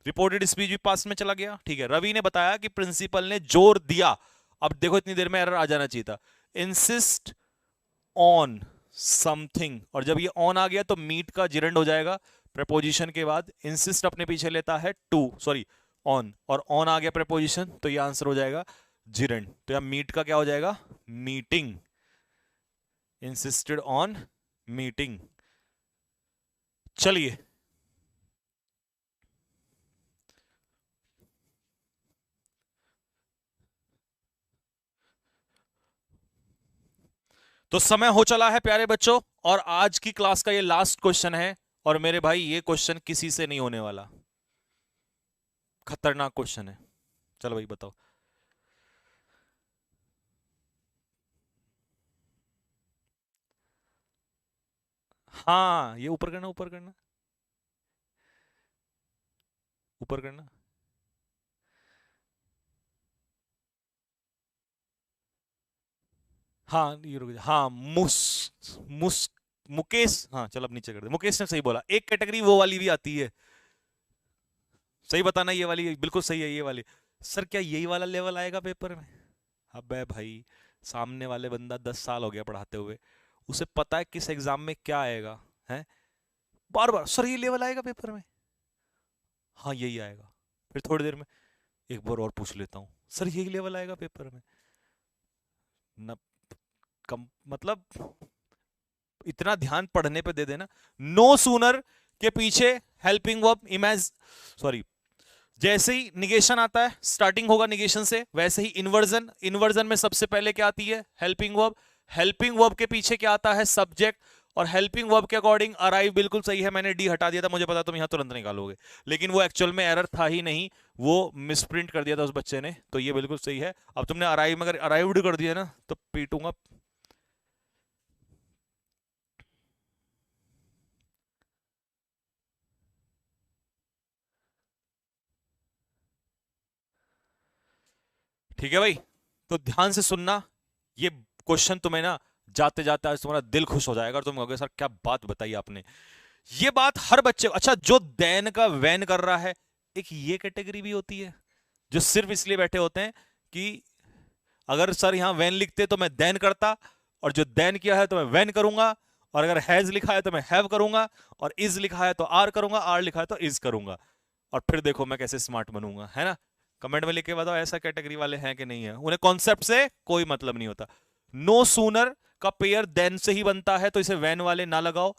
Speaker 1: रिपोर्टेड स्पीच भी पास्ट में चला गया। ठीक है, रवि ने बताया कि प्रिंसिपल ने जोर दिया। अब देखो इतनी देर में एरर आ जाना चाहिए था। इंसिस्ट ऑन समथिंग, और जब ये ऑन आ गया तो मीट का जिरंड हो जाएगा प्रेपोजिशन के बाद। इंसिस्ट अपने पीछे लेता है टू, सॉरी ऑन, और ऑन आ गया प्रेपोजिशन तो ये आंसर हो जाएगा जिरंड। तो यहां मीट का क्या हो जाएगा, मीटिंग। Insisted on meeting. चलिए, तो समय हो चला है प्यारे बच्चों, और आज की क्लास का ये लास्ट क्वेश्चन है। और मेरे भाई ये क्वेश्चन किसी से नहीं होने वाला, खतरनाक क्वेश्चन है। चलो भाई बताओ। हाँ, ये ऊपर करना, ऊपर करना, ऊपर करना। हाँ ये रुक जा, हाँ मुस मुकेश, हाँ चल अब नीचे कर दे। मुकेश ने सही बोला, एक कैटेगरी वो वाली भी आती है। सही बताना, ये वाली बिल्कुल सही है, ये वाली। सर क्या यही वाला लेवल आएगा पेपर में? अबे भाई, सामने वाले बंदा 10 साल हो गया पढ़ाते हुए, उसे पता है किस एग्जाम में क्या आएगा। है बार बार सर ये लेवल आएगा पेपर में, हाँ यही आएगा। फिर थोड़ी देर में एक बार और पूछ लेता हूँ, सर यही लेवल आएगा पेपर में न। कम मतलब इतना ध्यान पढ़ने पे दे देना। नो सूनर के पीछे हेल्पिंग वर्ब इमेज, सॉरी, जैसे ही निगेशन आता है स्टार्टिंग होगा निगेशन से, वैसे ही इन्वर्जन, इन्वर्जन में सबसे पहले क्या आती है, हेल्पिंग वर्ब। हेल्पिंग वर्ब के पीछे क्या आता है, सब्जेक्ट। और हेल्पिंग वर्ब के अकॉर्डिंग अराइव बिल्कुल सही है। मैंने डी हटा दिया था, मुझे पता तुम यहां तुरंत निकालोगे, लेकिन वो एक्चुअल में एरर था ही नहीं, वो मिसप्रिंट कर दिया था उस बच्चे ने। तो ये बिल्कुल सही है। अब तुमने अराइव में अगर अराइव्ड कर दिया ना तो पीटूंगा। ठीक है भाई, तो ध्यान से सुनना। ये क्वेश्चन तुम्हें ना जाते जाते आज तुम्हारा दिल खुश हो जाएगा और तुम कहोगे सर क्या बात बताई आपने। ये बात हर बच्चे को, अच्छा जो दैन का वैन कर रहा है, एक ये कैटेगरी भी होती है जो सिर्फ इसलिए बैठे होते हैं कि अगर सर यहां वैन लिखते तो मैं दैन करता, और जो दैन किया है तो मैं वैन करूंगा, और अगर हैज लिखा है तो मैं हैव करूंगा, और इज लिखा है तो आर करूंगा, आर लिखा है तो इज करूंगा, और फिर देखो मैं कैसे स्मार्ट बनूंगा, है ना। कमेंट में लिख के बताओ ऐसा कैटेगरी वाले हैं कि नहीं है, उन्हें कॉन्सेप्ट से कोई मतलब नहीं होता। नो सूनर का पेयर देन से ही बनता है, तो इसे वैन वाले ना लगाओ।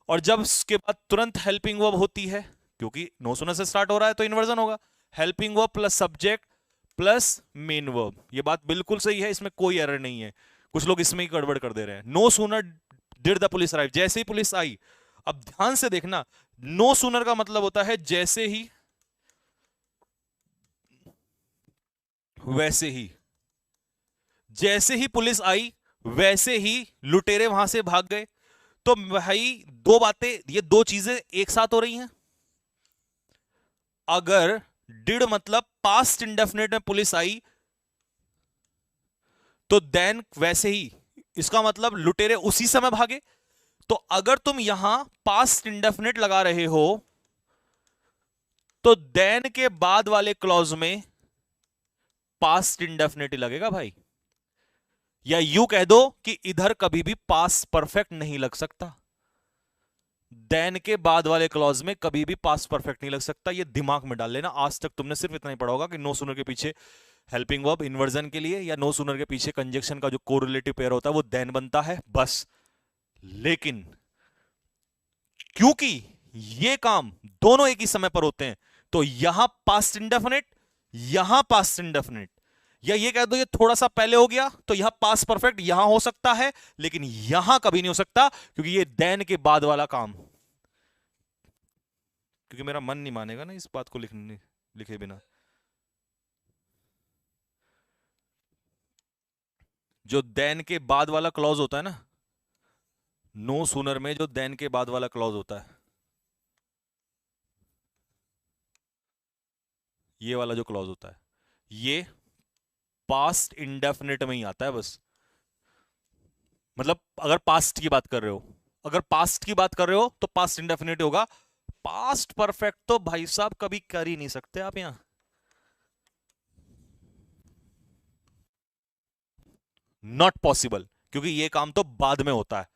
Speaker 1: और जब उसके बाद तुरंत हेल्पिंग वर्ब होती है, क्योंकि नो सूनर से स्टार्ट हो रहा है तो इन्वर्जन होगा, helping verb plus subject plus main verb, ये बात बिल्कुल सही है, इसमें कोई एरर नहीं है। कुछ लोग इसमें ही गड़बड़ कर दे रहे हैं। No sooner did the police arrive, जैसे ही पुलिस आई, अब ध्यान से देखना, नो सूनर का मतलब होता है जैसे ही, वैसे ही, जैसे ही पुलिस आई वैसे ही लुटेरे वहां से भाग गए। तो भाई दो बातें, ये दो चीजें एक साथ हो रही हैं। अगर डिड मतलब पास्ट इंडेफिनिट में पुलिस आई, तो देन वैसे ही, इसका मतलब लुटेरे उसी समय भागे। तो अगर तुम यहां पास्ट इंडेफिनिट लगा रहे हो, तो देन के बाद वाले क्लॉज में पास्ट इंडेफिनिट लगेगा भाई। या यू कह दो कि इधर कभी भी पास्ट परफेक्ट नहीं लग सकता, देन के बाद वाले क्लॉज में कभी भी पास्ट परफेक्ट नहीं लग सकता। ये दिमाग में डाल लेना। आज तक तुमने सिर्फ इतना ही पढ़ा होगा कि नो सूनर के पीछे हेल्पिंग वर्ब इन्वर्जन के लिए, या नो सूनर के पीछे कंजक्शन का जो कोरिलेटिव पेयर होता है वो देन बनता है, बस। लेकिन क्योंकि ये काम दोनों एक ही समय पर होते हैं, तो यहां पास्ट इंडेफिनिट, यहां पास्ट इंडेफिनिट, या ये कह दो ये थोड़ा सा पहले हो गया तो यहां पास्ट परफेक्ट यहां हो सकता है, लेकिन यहां कभी नहीं हो सकता, क्योंकि ये देन के बाद वाला काम, क्योंकि मेरा मन नहीं मानेगा ना इस बात को लिखने लिखे बिना। जो देन के बाद वाला क्लॉज होता है ना, नो सूनर में जो देन के बाद वाला क्लॉज होता है, ये वाला जो क्लॉज होता है, ये पास्ट इंडेफिनिट में ही आता है बस। मतलब अगर पास्ट की बात कर रहे हो, अगर पास्ट की बात कर रहे हो तो पास्ट इंडेफिनिट होगा। पास्ट परफेक्ट तो भाई साहब कभी कर ही नहीं सकते आप यहां, नॉट पॉसिबल, क्योंकि ये काम तो बाद में होता है,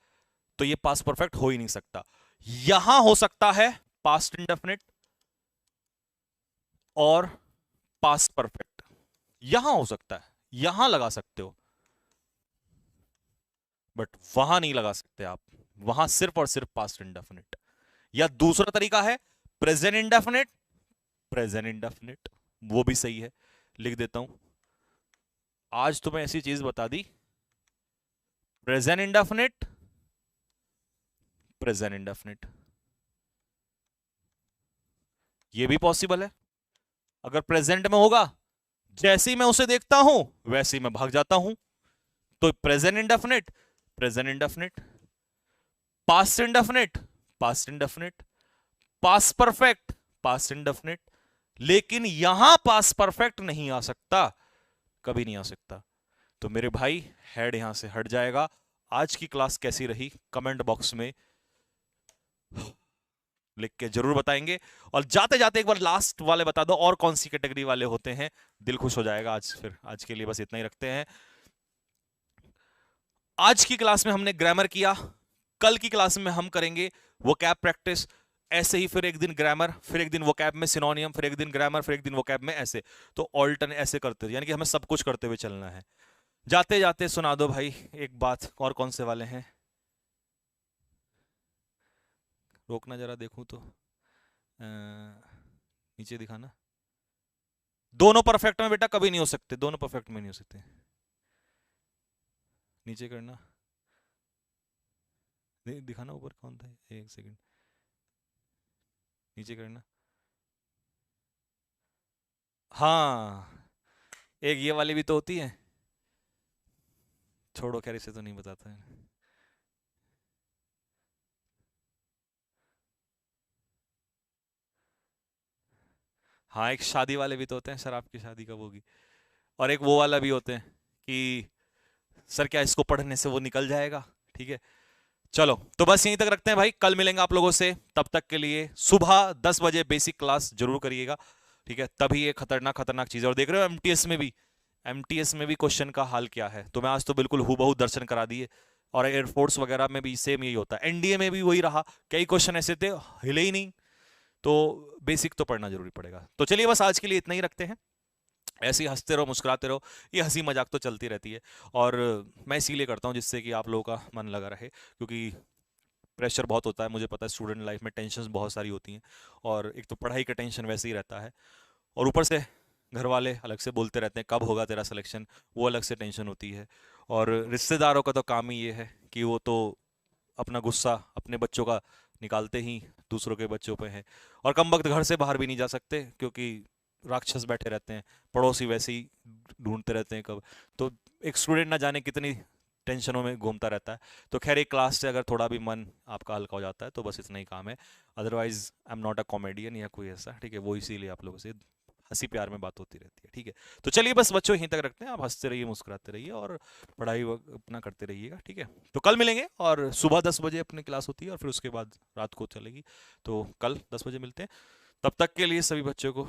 Speaker 1: तो ये पास्ट परफेक्ट हो ही नहीं सकता। यहां हो सकता है पास्ट इंडेफिनिट और पास्ट परफेक्ट, यहां हो सकता है, यहां लगा सकते हो, बट वहां नहीं लगा सकते आप। वहां सिर्फ और सिर्फ पास्ट इंडेफिनिट। या दूसरा तरीका है प्रेजेंट इंडेफिनिट, प्रेजेंट इंडेफिनिट, वो भी सही है, लिख देता हूं। आज तुम्हें ऐसी चीज बता दी, प्रेजेंट इंडेफिनिट, प्रेजेंट इंडेफिनिट, ये भी पॉसिबल है। अगर प्रेजेंट में होगा, जैसे ही मैं उसे देखता हूं वैसे ही मैं भाग जाता हूं, तो present indefinite, present indefinite, past indefinite, past indefinite, past perfect, past indefinite. लेकिन यहां पास्ट परफेक्ट नहीं आ सकता, कभी नहीं आ सकता। तो मेरे भाई हेड यहां से हट जाएगा। आज की क्लास कैसी रही कमेंट बॉक्स में लिख के जरूर बताएंगे। और जाते जाते एक बार लास्ट वाले बता दो और कौन सी कैटेगरी वाले होते हैं, दिल खुश हो जाएगा आज। फिर आज के लिए बस इतना ही रखते हैं। आज की क्लास में हमने ग्रामर किया, कल की क्लास में हम करेंगे वोकैब प्रैक्टिस। ऐसे ही फिर एक दिन ग्रामर, फिर एक दिन वोकैब में सिनोनियम, फिर एक दिन ग्रामर, फिर एक दिन वोकैब में, ऐसे। तो ऑल्टरनेट ऐसे करते, यानी कि हमें सब कुछ करते हुए चलना है। जाते जाते सुना दो भाई एक बात, और कौन से वाले हैं, रोकना जरा देखूं तो, नीचे दिखाना। दोनों परफेक्ट में बेटा कभी नहीं हो सकते, दोनों परफेक्ट में नहीं हो सकते। नीचे करना, दिखाना ऊपर कौन था, एक सेकंड, नीचे करना। हाँ, एक ये वाली भी तो होती है, छोड़ो खैर इसे तो नहीं बताता है। हाँ, एक शादी वाले भी तो होते हैं, शराब की शादी कब होगी। और एक वो वाला भी होते हैं कि सर क्या इसको पढ़ने से वो निकल जाएगा। ठीक है, चलो तो बस यहीं तक रखते हैं भाई, कल मिलेंगे आप लोगों से। तब तक के लिए सुबह 10 बजे बेसिक क्लास जरूर करिएगा, ठीक है। तभी ये खतरनाक खतरनाक चीज़, और देख रहे हो एमटीएस में भी, एमटीएस में भी क्वेश्चन का हाल क्या है। तो मैं आज तो बिल्कुल हूबहू दर्शन करा दिए, और एयरफोर्स वगैरह में भी सेम यही होता है, एनडीए में भी वही रहा, कई क्वेश्चन ऐसे थे हिले ही नहीं। तो बेसिक तो पढ़ना जरूरी पड़ेगा। तो चलिए बस आज के लिए इतना ही रखते हैं, ऐसे ही हंसते रहो मुस्कुराते रहो, ये हंसी मजाक तो चलती रहती है। और मैं इसीलिए करता हूँ जिससे कि आप लोगों का मन लगा रहे, क्योंकि प्रेशर बहुत होता है, मुझे पता है स्टूडेंट लाइफ में टेंशन बहुत सारी होती हैं, और एक तो पढ़ाई का टेंशन वैसे ही रहता है, और ऊपर से घर वाले अलग से बोलते रहते हैं कब होगा तेरा सिलेक्शन, वो अलग से टेंशन होती है। और रिश्तेदारों का तो काम ही ये है कि वो तो अपना गुस्सा अपने बच्चों का निकालते ही दूसरों के बच्चों पे है, और कम वक्त घर से बाहर भी नहीं जा सकते क्योंकि राक्षस बैठे रहते हैं, पड़ोसी वैसे ही ढूंढते रहते हैं कब। तो एक स्टूडेंट ना जाने कितनी टेंशनों में घूमता रहता है। तो खैर एक क्लास से अगर थोड़ा भी मन आपका हल्का हो जाता है तो बस इतना ही काम है। Otherwise I am not a comedian या कोई ऐसा, ठीक है, वो इसीलिए आप लोगों से हंसी प्यार में बात होती रहती है, ठीक है। तो चलिए बस बच्चों यहीं तक रखते हैं, आप हंसते रहिए मुस्कुराते रहिए और पढ़ाई अपना करते रहिएगा, ठीक है। तो कल मिलेंगे, और सुबह 10 बजे अपनी क्लास होती है और फिर उसके बाद रात को चलेगी, तो कल 10 बजे मिलते हैं। तब तक के लिए सभी बच्चों को